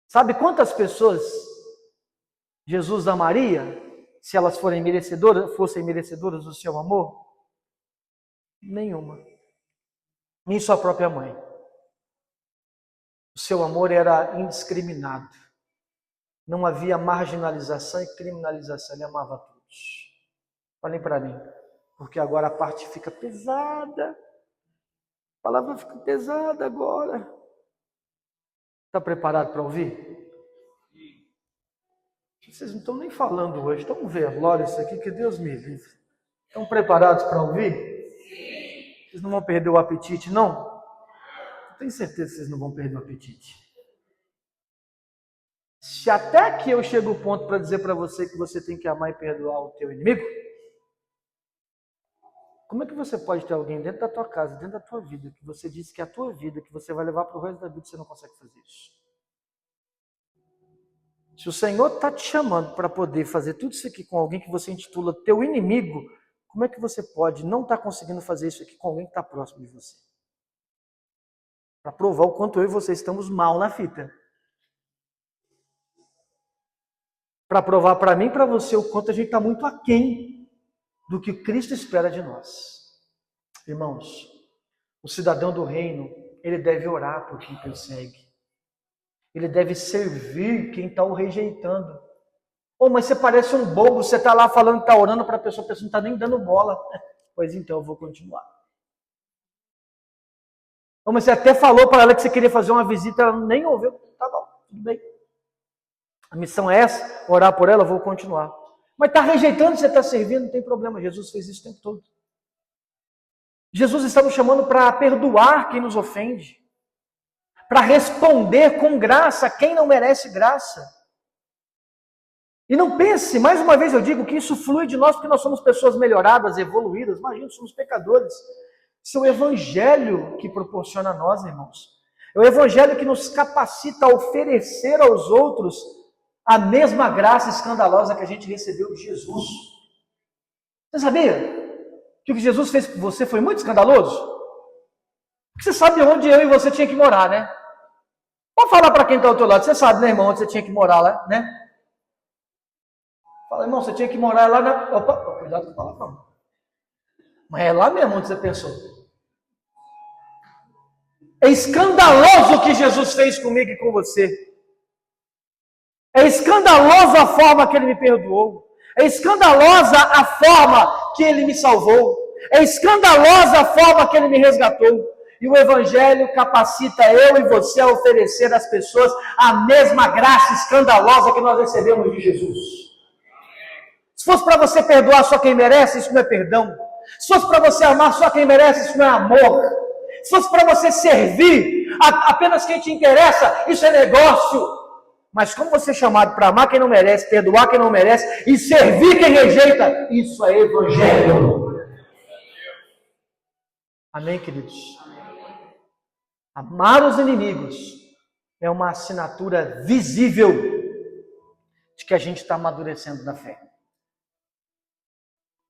Sabe quantas pessoas Jesus amaria se elas fossem merecedoras do seu amor? Nenhuma. Nem sua própria mãe. O seu amor era indiscriminado. Não havia marginalização e criminalização. Ele amava todos. Olhem para mim, porque agora a parte fica pesada. A palavra fica pesada agora. Está preparado para ouvir? Vocês não estão nem falando hoje. Estão um velório isso aqui, que Deus me livre. Estão preparados para ouvir? Vocês não vão perder o apetite, não? Eu tenho certeza que vocês não vão perder o apetite. Se até que eu chego ao ponto para dizer para você que você tem que amar e perdoar o teu inimigo, como é que você pode ter alguém dentro da tua casa, dentro da tua vida, que você disse que é a tua vida, que você vai levar para o resto da vida e você não consegue fazer isso? Se o Senhor está te chamando para poder fazer tudo isso aqui com alguém que você intitula teu inimigo, como é que você pode não estar conseguindo fazer isso aqui com alguém que está próximo de você? Para provar o quanto eu e você estamos mal na fita. Para provar para mim e para você o quanto a gente está muito aquém do que Cristo espera de nós. Irmãos, o cidadão do reino, ele deve orar por quem persegue. Ele deve servir quem está o rejeitando. Oh, mas você parece um bobo, você está lá falando que está orando para a pessoa não está nem dando bola. Pois então, eu vou continuar. Oh, mas você até falou para ela que você queria fazer uma visita, ela nem ouviu. Tá bom, tudo bem. A missão é essa, orar por ela, eu vou continuar. Mas está rejeitando, você está servindo, não tem problema. Jesus fez isso o tempo todo. Jesus está nos chamando para perdoar quem nos ofende. Para responder com graça a quem não merece graça. E não pense, mais uma vez eu digo, que isso flui de nós porque nós somos pessoas melhoradas, evoluídas. Imagina, somos pecadores. Isso é o Evangelho que proporciona a nós, irmãos. É o Evangelho que nos capacita a oferecer aos outros a mesma graça escandalosa que a gente recebeu de Jesus. Você sabia que o que Jesus fez por você foi muito escandaloso? Porque você sabe onde eu e você tinha que morar, né? Pode falar para quem está ao teu lado. Você sabe, né, irmão, onde você tinha que morar lá, né? Fala, irmão, você tinha que morar lá na... Opa, cuidado com a palavra. Mas é lá mesmo onde você pensou. É escandaloso o que Jesus fez comigo e com você. É escandalosa a forma que Ele me perdoou. É escandalosa a forma que Ele me salvou. É escandalosa a forma que Ele me resgatou. E o Evangelho capacita eu e você a oferecer às pessoas a mesma graça escandalosa que nós recebemos de Jesus. Se fosse para você perdoar só quem merece, isso não é perdão. Se fosse para você amar só quem merece, isso não é amor. Se fosse para você servir apenas quem te interessa, isso é negócio. Mas como você é chamado para amar quem não merece, perdoar quem não merece e servir quem rejeita, isso é Evangelho. Amém, queridos? Amar os inimigos é uma assinatura visível de que a gente está amadurecendo na fé.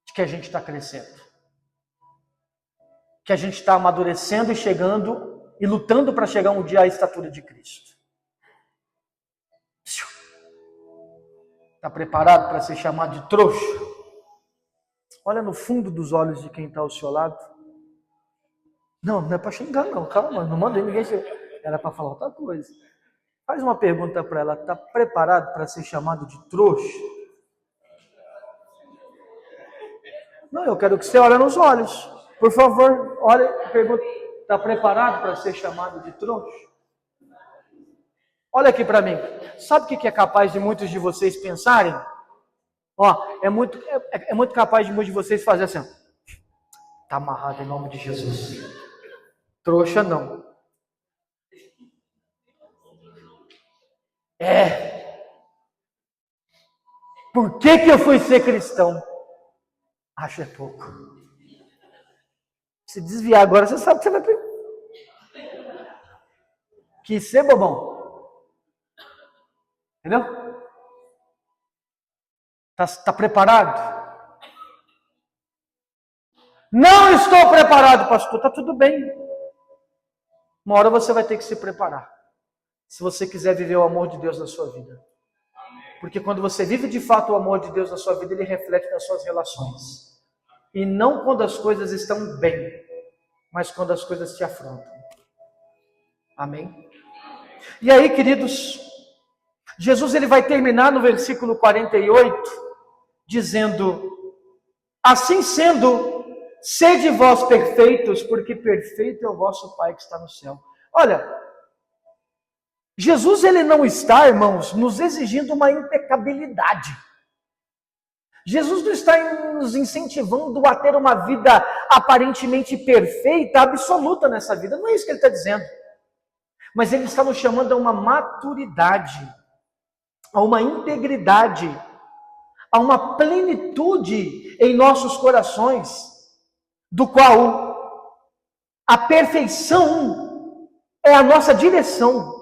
De que a gente está crescendo. que a gente está amadurecendo e chegando e lutando para chegar um dia à estatura de Cristo. Está preparado para ser chamado de trouxa? Olha no fundo dos olhos de quem está ao seu lado. Não é para xingar não, calma, não mandei ninguém xingar. Era para falar outra coisa. Faz uma pergunta para ela, está preparado para ser chamado de trouxa? Não, eu quero que você olhe nos olhos. Por favor, olha e pergunta, está preparado para ser chamado de trouxa? Olha aqui para mim. Sabe o que é capaz de muitos de vocês pensarem? É muito capaz de muitos de vocês fazerem assim. Está amarrado em nome de Jesus. Trouxa não. Por que eu fui ser cristão? Acho é pouco. Se desviar agora, você sabe que você vai perder. Que ser bobão. Entendeu? Tá preparado? Não estou preparado, pastor. Tá tudo bem. Uma hora você vai ter que se preparar. Se você quiser viver o amor de Deus na sua vida. Porque quando você vive de fato o amor de Deus na sua vida, ele reflete nas suas relações. E não quando as coisas estão bem, mas quando as coisas te afrontam. Amém? E aí, queridos, Jesus ele vai terminar no versículo 48, dizendo: assim sendo, sede vós perfeitos, porque perfeito é o vosso Pai que está no céu. Olha, Jesus ele não está, irmãos, nos exigindo uma impecabilidade. Jesus não está nos incentivando a ter uma vida aparentemente perfeita, absoluta nessa vida. Não é isso que ele está dizendo. Mas ele está nos chamando a uma maturidade, a uma integridade, a uma plenitude em nossos corações, do qual a perfeição é a nossa direção.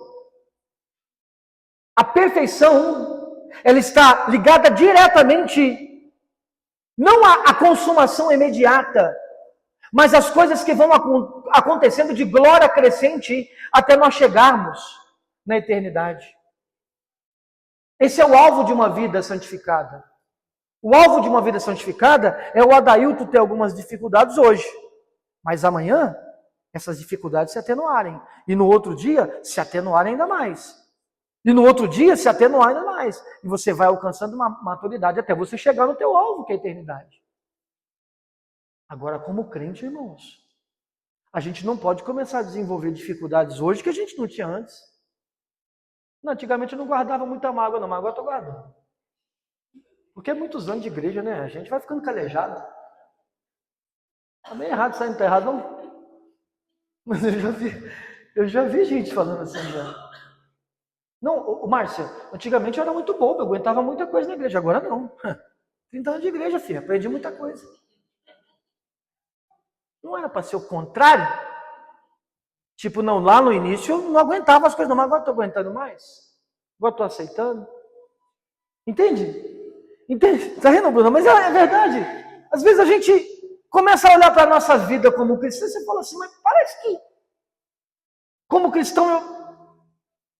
A perfeição, ela está ligada diretamente, não à consumação imediata, mas às coisas que vão acontecendo de glória crescente até nós chegarmos na eternidade. Esse é o alvo de uma vida santificada. O alvo de uma vida santificada é o Adailto ter algumas dificuldades hoje, mas amanhã essas dificuldades se atenuarem, e no outro dia se atenuarem ainda mais. E no outro dia se atenuar ainda mais. E você vai alcançando uma maturidade até você chegar no teu alvo, que é a eternidade. Agora, como crente, irmãos, a gente não pode começar a desenvolver dificuldades hoje que a gente não tinha antes. Não, antigamente eu não guardava muita mágoa, não, mas agora eu estou guardando. Porque é muitos anos de igreja, né? A gente vai ficando calejado. Está meio errado, isso aí não está errado, não? Mas eu já vi gente falando assim já. Não, Márcia, antigamente eu era muito bobo, eu aguentava muita coisa na igreja, agora não. 30 anos de igreja, filha, aprendi muita coisa. Não era para ser o contrário? Tipo, não, lá no início eu não aguentava as coisas, não, mas agora estou aguentando mais. Agora estou aceitando. Entende? Está vendo, Bruno? Mas é verdade. Às vezes a gente começa a olhar para a nossa vida como cristão e você fala assim, mas parece que como cristão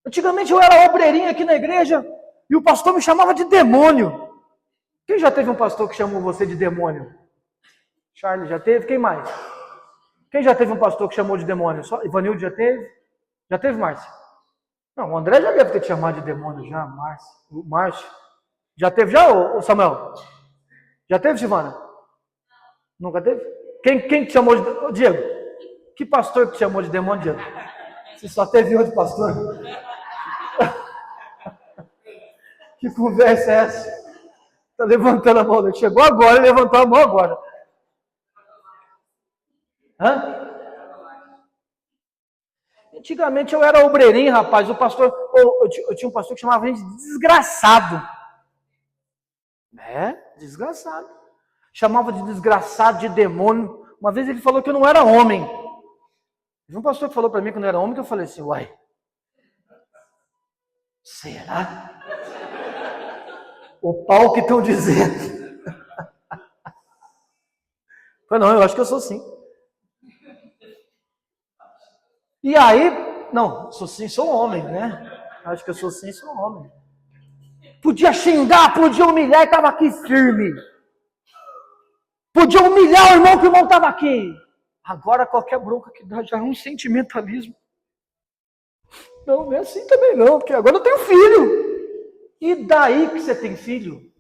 antigamente eu era obreirinho aqui na igreja e o pastor me chamava de demônio. Quem já teve um pastor que chamou você de demônio? Charlie já teve? Quem mais? Quem já teve um pastor que chamou de demônio? Só Ivanildo já teve? Já teve, Márcio? Não, o André já deve ter te chamado de demônio já, Márcio. Já teve já, ô Samuel? Já teve, Silvana? Nunca teve? Quem te chamou de... Ô, Diego, que pastor que te chamou de demônio, Diego? Você só teve outro pastor? Que conversa é essa? Está levantando a mão. Chegou agora e levantou a mão agora. Hã? Antigamente eu era obreirinho, rapaz. O pastor, eu tinha um pastor que chamava a gente de desgraçado. Desgraçado. Chamava de desgraçado, de demônio. Uma vez ele falou que eu não era homem. Um pastor que falou para mim que eu não era homem, que eu falei assim, uai, será? O pau que estão dizendo. Eu falei, não, eu acho que eu sou sim. E aí, não, sou sim, sou homem, né? Acho que eu sou sim, sou homem. Podia xingar, podia humilhar e estava aqui firme. Podia humilhar o irmão que o irmão estava aqui. Agora qualquer bronca que dá já é um sentimentalismo. Não é assim também não, porque agora eu tenho filho. E daí que você tem filho?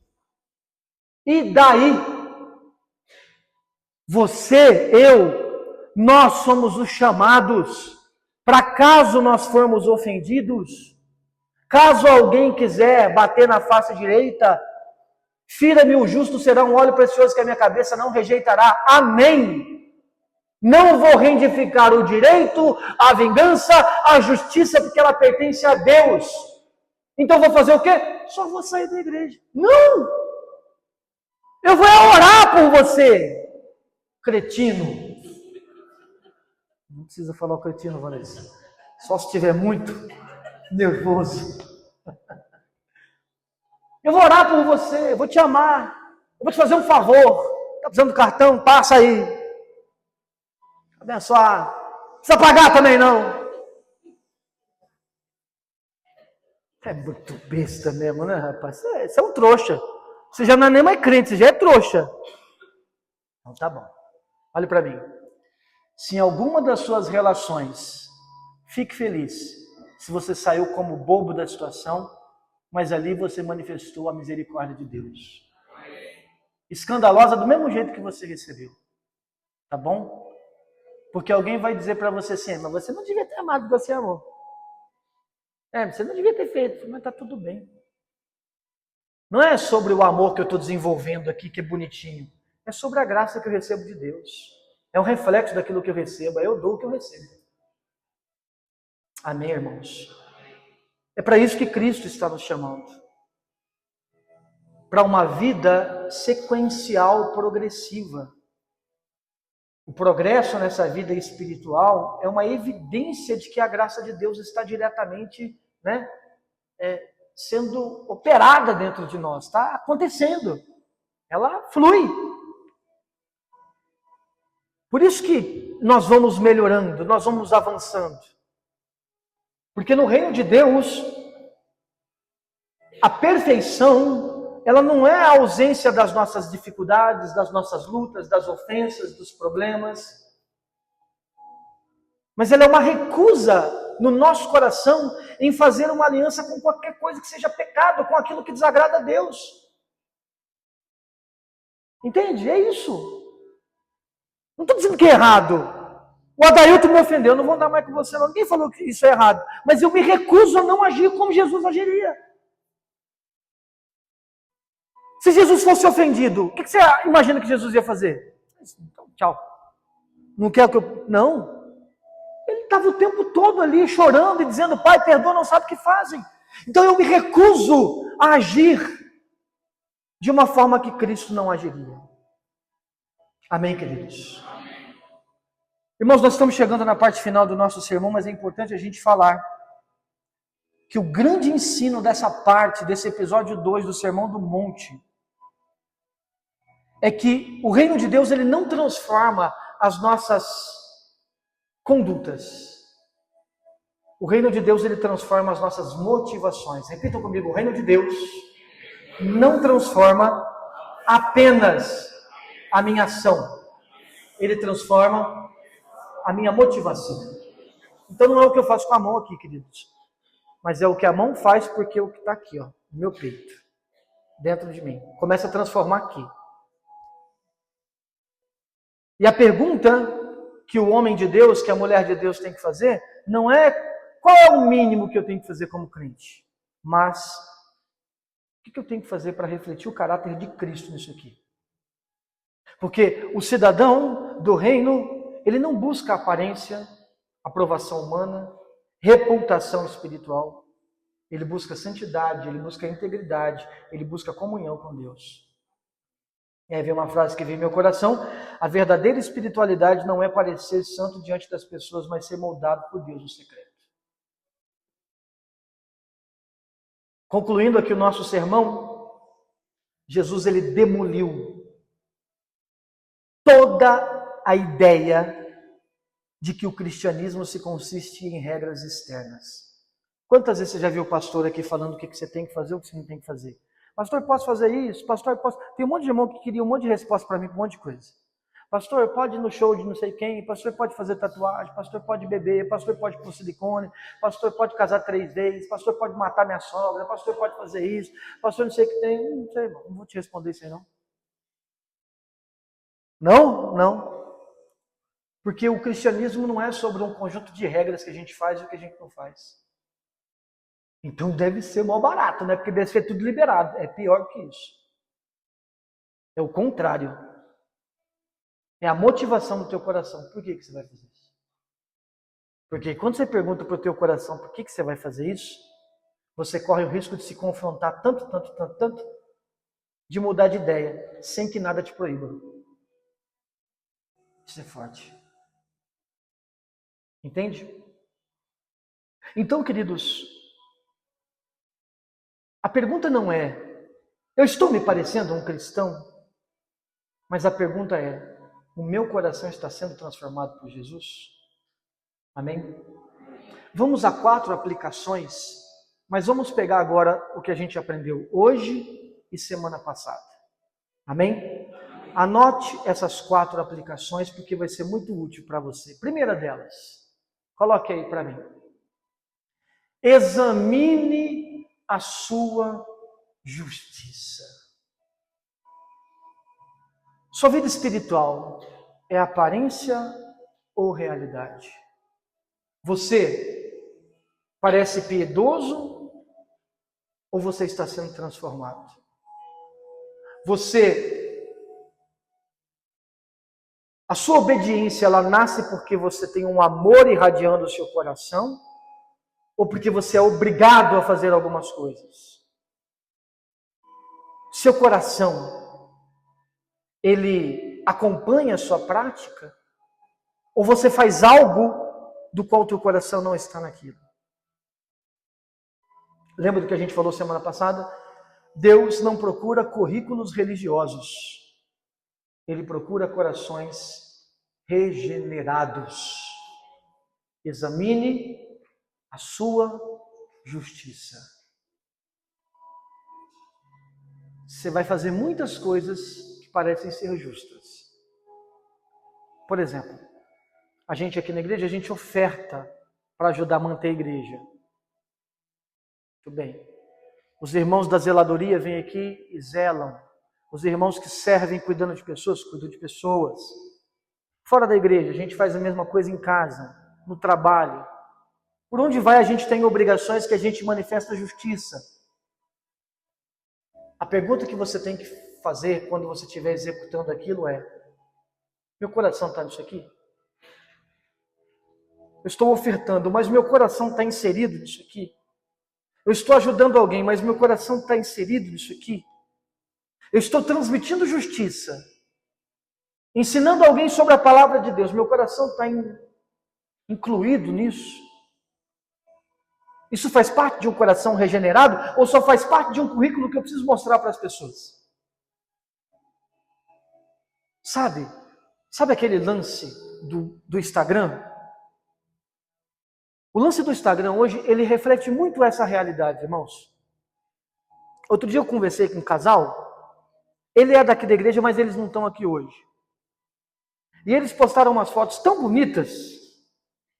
E daí? Você, eu, nós somos os chamados para caso nós formos ofendidos, caso alguém quiser bater na face direita, fira-me o justo, será um óleo precioso que a minha cabeça não rejeitará. Amém. Não vou reivindicar o direito, a vingança, a justiça, porque ela pertence a Deus. Então vou fazer o quê? Só vou sair da igreja. Não! Eu vou orar por você, cretino. Não precisa falar o cretino, Vanessa. Só se estiver muito nervoso. Eu vou orar por você, eu vou te amar. Eu vou te fazer um favor. Está precisando do cartão? Passa aí. Abençoar. Não precisa pagar também não. É muito besta mesmo, né, rapaz? Você é um trouxa. Você já não é nem mais crente, você já é trouxa. Então tá bom. Olha para mim. Se em alguma das suas relações, fique feliz. Se você saiu como bobo da situação, mas ali você manifestou a misericórdia de Deus. Escandalosa do mesmo jeito que você recebeu. Tá bom? Porque alguém vai dizer para você assim, mas você não devia ter amado o que você amou. Você não devia ter feito, mas tá tudo bem. Não é sobre o amor que eu estou desenvolvendo aqui, que é bonitinho. É sobre a graça que eu recebo de Deus. É um reflexo daquilo que eu recebo. Eu dou o que eu recebo. Amém, irmãos? É para isso que Cristo está nos chamando. Para uma vida sequencial, progressiva. O progresso nessa vida espiritual é uma evidência de que a graça de Deus está diretamente, sendo operada dentro de nós. Está acontecendo. Ela flui. Por isso que nós vamos melhorando, nós vamos avançando. Porque no reino de Deus, a perfeição, ela não é a ausência das nossas dificuldades, das nossas lutas, das ofensas, dos problemas. Mas ela é uma recusa no nosso coração em fazer uma aliança com qualquer coisa que seja pecado, com aquilo que desagrada a Deus. Entende? É isso. Não estou dizendo que é errado. O Adailton me ofendeu, eu não vou andar mais com você não. Ninguém falou que isso é errado. Mas eu me recuso a não agir como Jesus agiria. Se Jesus fosse ofendido, o que você imagina que Jesus ia fazer? Então, tchau. Não quer que eu... Não. Ele estava o tempo todo ali chorando e dizendo, Pai, perdoa, não sabe o que fazem. Então eu me recuso a agir de uma forma que Cristo não agiria. Amém, queridos? Amém. Irmãos, nós estamos chegando na parte final do nosso sermão, mas é importante a gente falar que o grande ensino dessa parte, desse episódio 2 do Sermão do Monte, é que o reino de Deus ele não transforma as nossas condutas. O reino de Deus ele transforma as nossas motivações. Repitam comigo, o reino de Deus não transforma apenas a minha ação. Ele transforma a minha motivação. Então não é o que eu faço com a mão aqui, queridos. Mas é o que a mão faz porque é o que está aqui, ó, no meu peito. Dentro de mim. Começa a transformar aqui. E a pergunta que o homem de Deus, que a mulher de Deus tem que fazer, não é qual é o mínimo que eu tenho que fazer como crente, mas o que eu tenho que fazer para refletir o caráter de Cristo nisso aqui. Porque o cidadão do reino, ele não busca aparência, aprovação humana, reputação espiritual. Ele busca santidade, ele busca integridade, ele busca comunhão com Deus. E aí vem uma frase que vem no meu coração: a verdadeira espiritualidade não é parecer santo diante das pessoas, mas ser moldado por Deus no secreto. Concluindo aqui o nosso sermão, Jesus ele demoliu toda a ideia de que o cristianismo se consiste em regras externas. Quantas vezes você já viu o pastor aqui falando o que você tem que fazer, o que você não tem que fazer? Pastor, posso fazer isso? Pastor, posso... Tem um monte de irmão que queria um monte de resposta para mim, um monte de coisa. Pastor, pode ir no show de não sei quem, pastor pode fazer tatuagem, pastor pode beber, pastor pode pôr silicone, pastor pode casar 3 vezes, pastor pode matar minha sogra, pastor pode fazer isso, pastor não sei o que tem, não sei, irmão, não vou te responder isso aí não. Não. Porque o cristianismo não é sobre um conjunto de regras que a gente faz e o que a gente não faz. Então deve ser mó barato, né? Porque deve ser tudo liberado. É pior que isso. É o contrário. É a motivação do teu coração. Por que você vai fazer isso? Porque quando você pergunta para o teu coração por que você vai fazer isso, você corre o risco de se confrontar tanto, de mudar de ideia, sem que nada te proíba. Isso é forte. Entende? Então, queridos, a pergunta não é, eu estou me parecendo um cristão? Mas a pergunta é, o meu coração está sendo transformado por Jesus? Amém? Vamos a 4 aplicações, mas vamos pegar agora o que a gente aprendeu hoje e semana passada. Amém? Anote essas 4 aplicações porque vai ser muito útil para você. Primeira delas, coloque aí para mim. Examine a sua justiça. Sua vida espiritual é aparência ou realidade? Você parece piedoso ou você está sendo transformado? A sua obediência, ela nasce porque você tem um amor irradiando o seu coração ou porque você é obrigado a fazer algumas coisas? Seu coração, ele acompanha a sua prática? Ou você faz algo do qual o teu coração não está naquilo? Lembra do que a gente falou semana passada? Deus não procura currículos religiosos. Ele procura corações regenerados. Examine a sua justiça. Você vai fazer muitas coisas que parecem ser justas. Por exemplo, a gente aqui na igreja, a gente oferta para ajudar a manter a igreja. Muito bem. Os irmãos da zeladoria vêm aqui e zelam. Os irmãos que servem cuidando de pessoas, cuidam de pessoas. Fora da igreja, a gente faz a mesma coisa em casa, no trabalho. Por onde vai, a gente tem obrigações que a gente manifesta a justiça. A pergunta que você tem que fazer quando você estiver executando aquilo é: meu coração está nisso aqui? Eu estou ofertando, mas meu coração está inserido nisso aqui? Eu estou ajudando alguém, mas meu coração está inserido nisso aqui? Eu estou transmitindo justiça, ensinando alguém sobre a palavra de Deus, meu coração está incluído nisso? Isso faz parte de um coração regenerado ou só faz parte de um currículo que eu preciso mostrar para as pessoas? Sabe aquele lance do Instagram? O lance do Instagram hoje, ele reflete muito essa realidade, irmãos. Outro dia eu conversei com um casal, ele é daqui da igreja, mas eles não estão aqui hoje. E eles postaram umas fotos tão bonitas,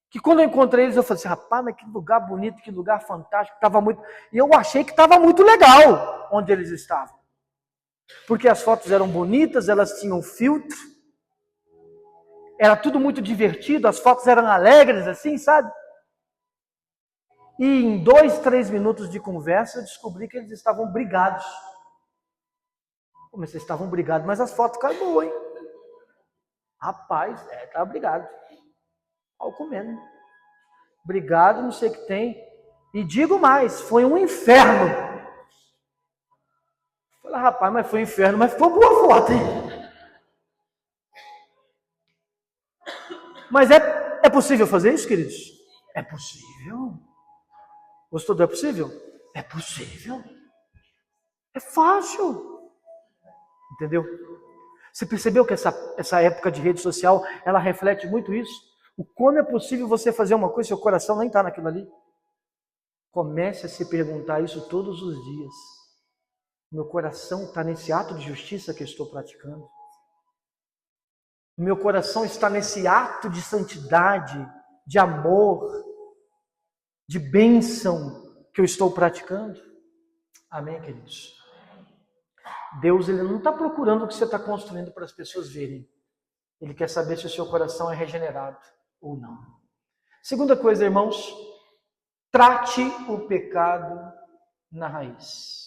que quando eu encontrei eles, eu falei assim, rapaz, mas que lugar bonito, que lugar fantástico, estava muito... E eu achei que estava muito legal onde eles estavam. Porque as fotos eram bonitas, elas tinham filtro, era tudo muito divertido, as fotos eram alegres, assim, sabe? E em 2, 3 minutos de conversa, eu descobri que eles estavam brigados. Como vocês estavam brigados, mas as fotos ficaram boas, hein? Rapaz, estava brigado. Ao comendo. Brigado, não sei o que tem. E digo mais, foi um inferno. Falei, rapaz, mas foi um inferno, mas ficou boa foto, hein? Mas é possível fazer isso, queridos? É possível. Gostou do é possível? É possível. É fácil. Entendeu? Você percebeu que essa época de rede social, ela reflete muito isso? Como é possível você fazer uma coisa e seu coração nem está naquilo ali? Comece a se perguntar isso todos os dias. Meu coração está nesse ato de justiça que eu estou praticando? Meu coração está nesse ato de santidade, de amor, de bênção que eu estou praticando? Amém, queridos? Deus, Ele não está procurando o que você está construindo para as pessoas verem. Ele quer saber se o seu coração é regenerado ou não. Segunda coisa, irmãos, trate o pecado na raiz.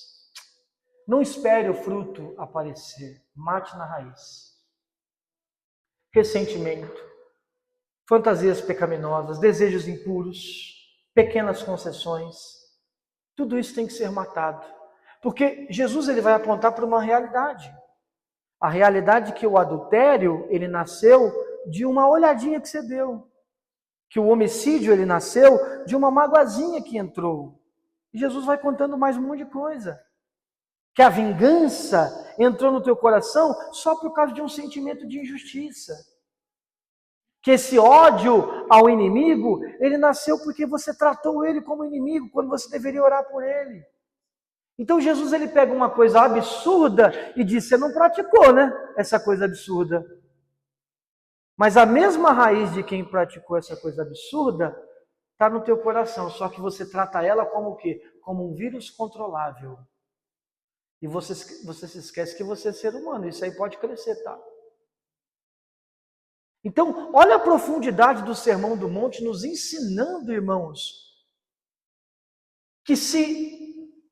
Não espere o fruto aparecer, mate na raiz. Ressentimento, fantasias pecaminosas, desejos impuros, pequenas concessões, tudo isso tem que ser matado. Porque Jesus ele vai apontar para uma realidade. A realidade que o adultério, ele nasceu de uma olhadinha que você deu. Que o homicídio, ele nasceu de uma magoazinha que entrou. E Jesus vai contando mais um monte de coisa. Que a vingança entrou no teu coração só por causa de um sentimento de injustiça. Que esse ódio ao inimigo, ele nasceu porque você tratou ele como inimigo, quando você deveria orar por ele. Então Jesus ele pega uma coisa absurda e diz, você não praticou, né? Essa coisa absurda. Mas a mesma raiz de quem praticou essa coisa absurda está no teu coração, só que você trata ela como o quê? Como um vírus controlável. E você se esquece que você é ser humano, isso aí pode crescer, tá? Então, olha a profundidade do Sermão do Monte nos ensinando, irmãos, que se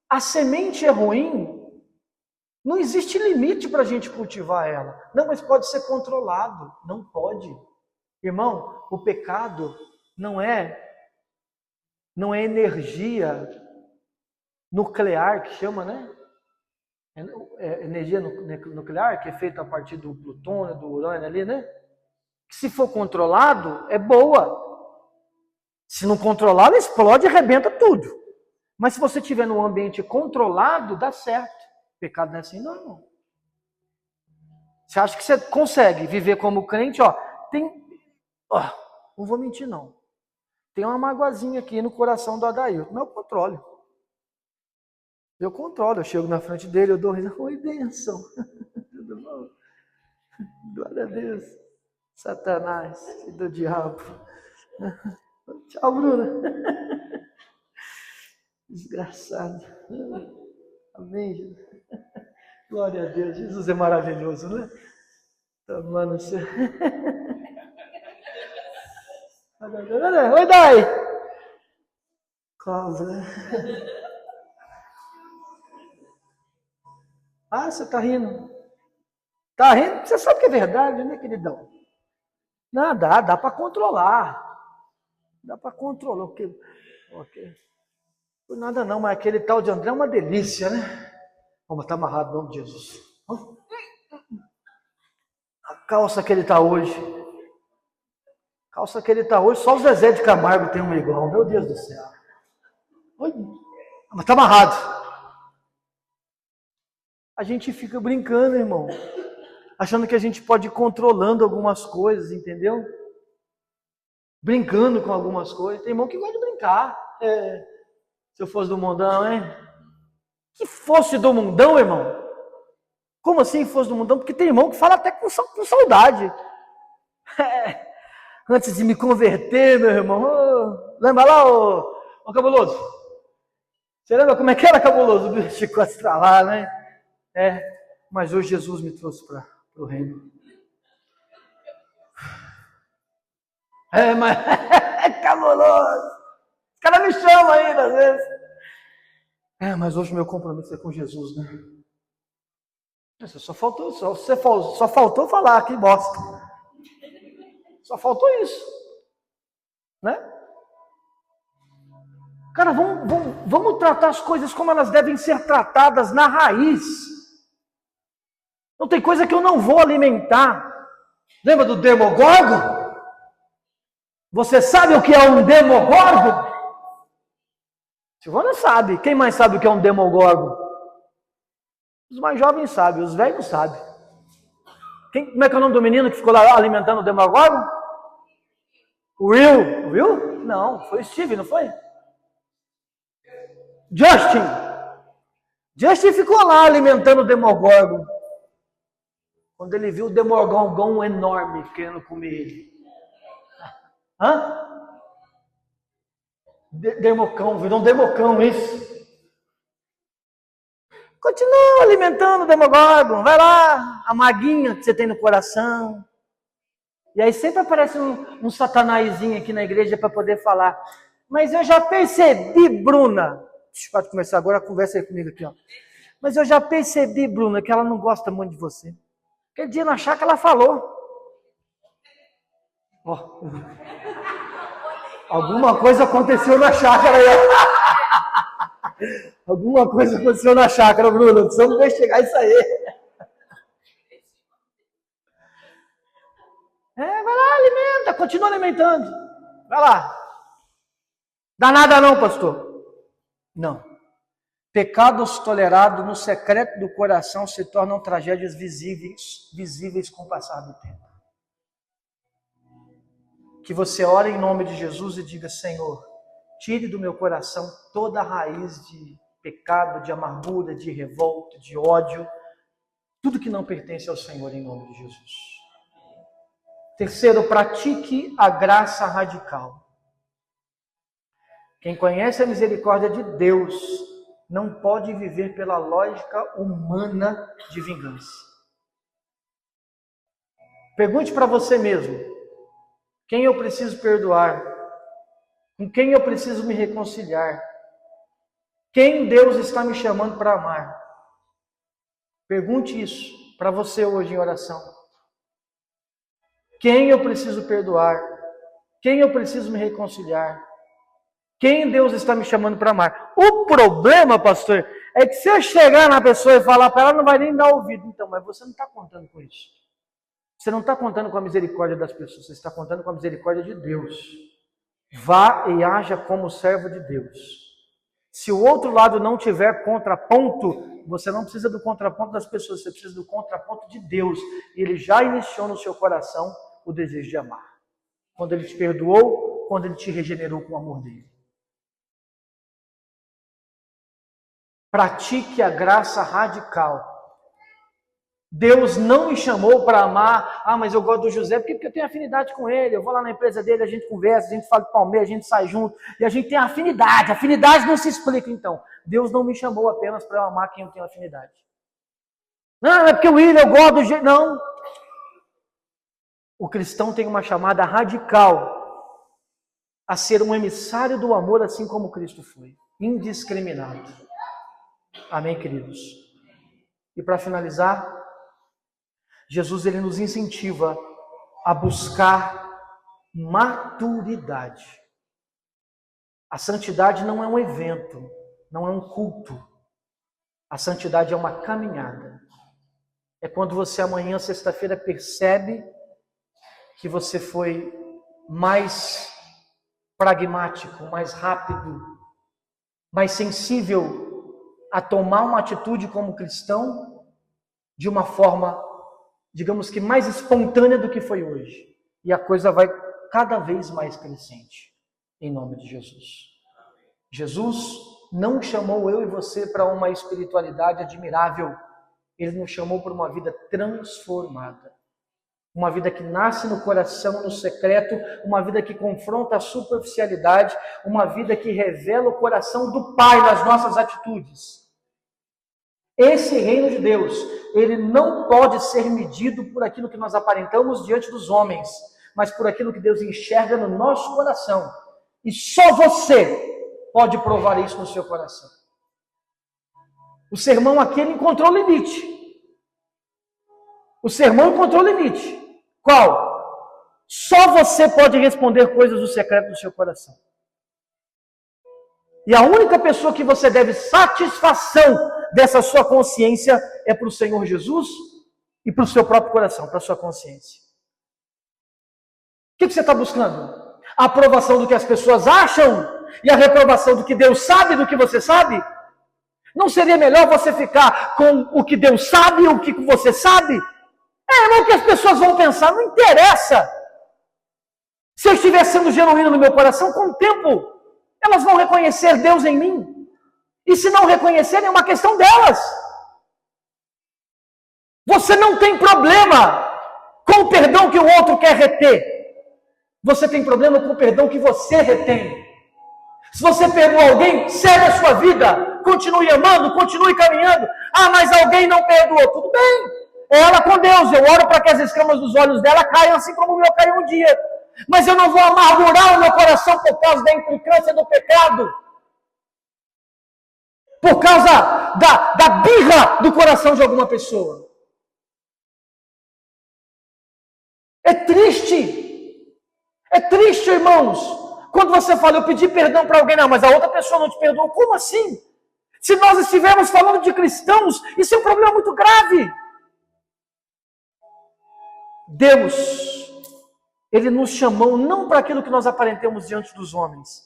a semente é ruim, não existe limite para a gente cultivar ela. Não, mas pode ser controlado. Não pode. Irmão, o pecado não é energia nuclear, que chama, né? É energia nuclear, que é feita a partir do plutônio, do urânio ali, né? Que se for controlado, é boa. Se não controlar, ela explode e arrebenta tudo. Mas se você estiver num ambiente controlado, dá certo. Pecado não é assim, não. Você acha que você consegue viver como crente, não vou mentir, não. Tem uma magoazinha aqui no coração do Adair, não é o controle. Eu controlo, eu chego na frente dele, eu dou risada, oi, bênção. Tudo bom? Glória a Deus. Satanás, filho do diabo. Tchau, Bruna. Desgraçado. Amém, Jesus. Glória a Deus. Jesus é maravilhoso, né? Tomando seu... Oi, Dai. Cláudia. Ah, você tá rindo. Tá rindo? Você sabe que é verdade, né, queridão? Não, dá para controlar. Dá para controlar. Ok. Por nada não, mas aquele tal de André é uma delícia, né? Vamos estar amarrado no nome de Jesus. A calça que ele está hoje. Calça que ele está hoje, só o Zezé de Camargo tem uma igual. Meu Deus do céu. Oi. Mas está amarrado. A gente fica brincando, irmão. Achando que a gente pode ir controlando algumas coisas, entendeu? Brincando com algumas coisas. Tem irmão que gosta de brincar. Se eu fosse do mundão, hein? Que fosse do mundão, irmão? Como assim fosse do mundão? Porque tem irmão que fala até com saudade. Antes de me converter, meu irmão. Lembra lá, ô cabuloso? Você lembra como é que era, cabuloso? O bicho ficou a estralar, né? Mas hoje Jesus me trouxe para o reino. Mas é cabuloso. Os caras me chamam ainda, às vezes. Mas hoje o meu compromisso é com Jesus, né? Só faltou falar, que bosta. Só faltou isso. Né? Cara, vamos tratar as coisas como elas devem ser tratadas na raiz. Não tem coisa que eu não vou alimentar. Lembra do Demogorgon? Você sabe o que é um Demogorgon? Silvana sabe. Quem mais sabe o que é um Demogorgon? Os mais jovens sabem, os velhos não sabem. Como é que é o nome do menino que ficou lá alimentando o Demogorgon? Will? Não, foi o Steve, não foi? Justin ficou lá alimentando o Demogorgon. Quando ele viu o Demogorgon enorme querendo comer ele. Hã? Democão, virou um Democão isso. Continua alimentando o Demogorgon. Vai lá, a maguinha que você tem no coração. E aí sempre aparece um satanazinho aqui na igreja para poder falar. Mas eu já percebi, Bruna. Pode começar agora, conversa aí comigo aqui, ó. Mas eu já percebi, Bruna, que ela não gosta muito de você. Aquele dia na chácara ela falou. Ó. Alguma coisa aconteceu na chácara aí. Alguma coisa aconteceu na chácara, Bruna. Precisamos investigar isso aí. Vai lá, alimenta, continua alimentando. Vai lá. Dá nada não, pastor. Não. Pecados tolerados no secreto do coração se tornam tragédias visíveis com o passar do tempo. Que você ore em nome de Jesus e diga: Senhor, tire do meu coração toda a raiz de pecado, de amargura, de revolta, de ódio, tudo que não pertence ao Senhor em nome de Jesus. Terceiro, pratique a graça radical. Quem conhece a misericórdia de Deus não pode viver pela lógica humana de vingança. Pergunte para você mesmo: quem eu preciso perdoar? Com quem eu preciso me reconciliar? Quem Deus está me chamando para amar? Pergunte isso para você hoje em oração. Quem eu preciso perdoar? Quem eu preciso me reconciliar? Quem Deus está me chamando para amar? O problema, pastor, é que se eu chegar na pessoa e falar para ela, ela não vai nem dar ouvido. Então, mas você não está contando com isso. Você não está contando com a misericórdia das pessoas, você está contando com a misericórdia de Deus. Vá e haja como servo de Deus. Se o outro lado não tiver contraponto, você não precisa do contraponto das pessoas, você precisa do contraponto de Deus. E Ele já iniciou no seu coração o desejo de amar. Quando Ele te perdoou, quando Ele te regenerou com o amor dEle. Pratique a graça radical. Deus não me chamou para amar. Mas eu gosto do José porque eu tenho afinidade com ele. Eu vou lá na empresa dele, a gente conversa, a gente fala de Palmeiras, a gente sai junto e a gente tem afinidade. Afinidade não se explica então. Deus não me chamou apenas para eu amar quem eu tenho afinidade. Não, é porque o William, eu gosto do jeito. Não. O cristão tem uma chamada radical a ser um emissário do amor, assim como Cristo foi. Indiscriminado. Amém, queridos? E para finalizar, Jesus ele nos incentiva a buscar maturidade. A santidade não é um evento, não é um culto. A santidade é uma caminhada. É quando você amanhã, sexta-feira, percebe que você foi mais pragmático, mais rápido, mais sensível a tomar uma atitude como cristão de uma forma, digamos que mais espontânea do que foi hoje. E a coisa vai cada vez mais crescente, em nome de Jesus. Jesus não chamou eu e você para uma espiritualidade admirável. Ele nos chamou para uma vida transformada. Uma vida que nasce no coração, no secreto, uma vida que confronta a superficialidade, uma vida que revela o coração do Pai nas nossas atitudes. Esse reino de Deus, ele não pode ser medido por aquilo que nós aparentamos diante dos homens, mas por aquilo que Deus enxerga no nosso coração. E só você pode provar isso no seu coração. O sermão aqui ele encontrou limite. O sermão encontrou limite. Qual? Só você pode responder coisas do secreto do seu coração. E a única pessoa que você deve satisfação dessa sua consciência é para o Senhor Jesus e para o seu próprio coração, para a sua consciência. O que você está buscando? A aprovação do que as pessoas acham e a reprovação do que Deus sabe do que você sabe? Não seria melhor você ficar com o que Deus sabe e o que você sabe? Não, o que as pessoas vão pensar, não interessa. Se eu estiver sendo genuíno no meu coração, com o tempo, elas vão reconhecer Deus em mim. E se não reconhecerem, é uma questão delas. Você não tem problema com o perdão que o outro quer reter. Você tem problema com o perdão que você retém. Se você perdoa alguém, segue a sua vida. Continue amando, continue caminhando. Ah, mas alguém não perdoou. Tudo bem. É ela com Deus. Eu oro para que as escamas dos olhos dela caiam assim como o meu caiu um dia. Mas eu não vou amargurar o meu coração por causa da implicância do pecado. Por causa da birra do coração de alguma pessoa. É triste, irmãos, quando você fala, eu pedi perdão para alguém, não, mas a outra pessoa não te perdoou. Como assim? Se nós estivermos falando de cristãos, isso é um problema muito grave. Deus, Ele nos chamou não para aquilo que nós aparentemos diante dos homens,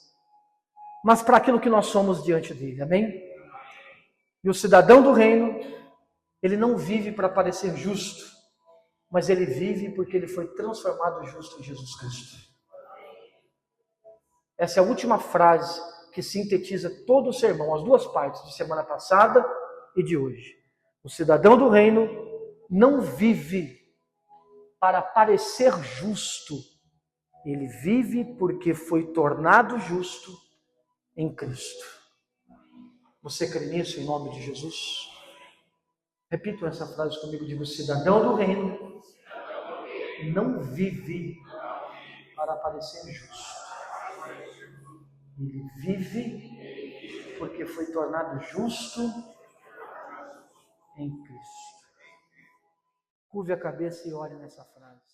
mas para aquilo que nós somos diante dele, amém? E o cidadão do reino, ele não vive para parecer justo, mas ele vive porque ele foi transformado justo em Jesus Cristo. Essa é a última frase que sintetiza todo o sermão, as duas partes, de semana passada e de hoje. O cidadão do reino não vive para parecer justo, ele vive porque foi tornado justo em Cristo. Você crê nisso em nome de Jesus? Repito essa frase comigo, digo, o cidadão do reino não vive para parecer justo. Ele vive porque foi tornado justo em Cristo. Curve a cabeça e olhe nessa frase.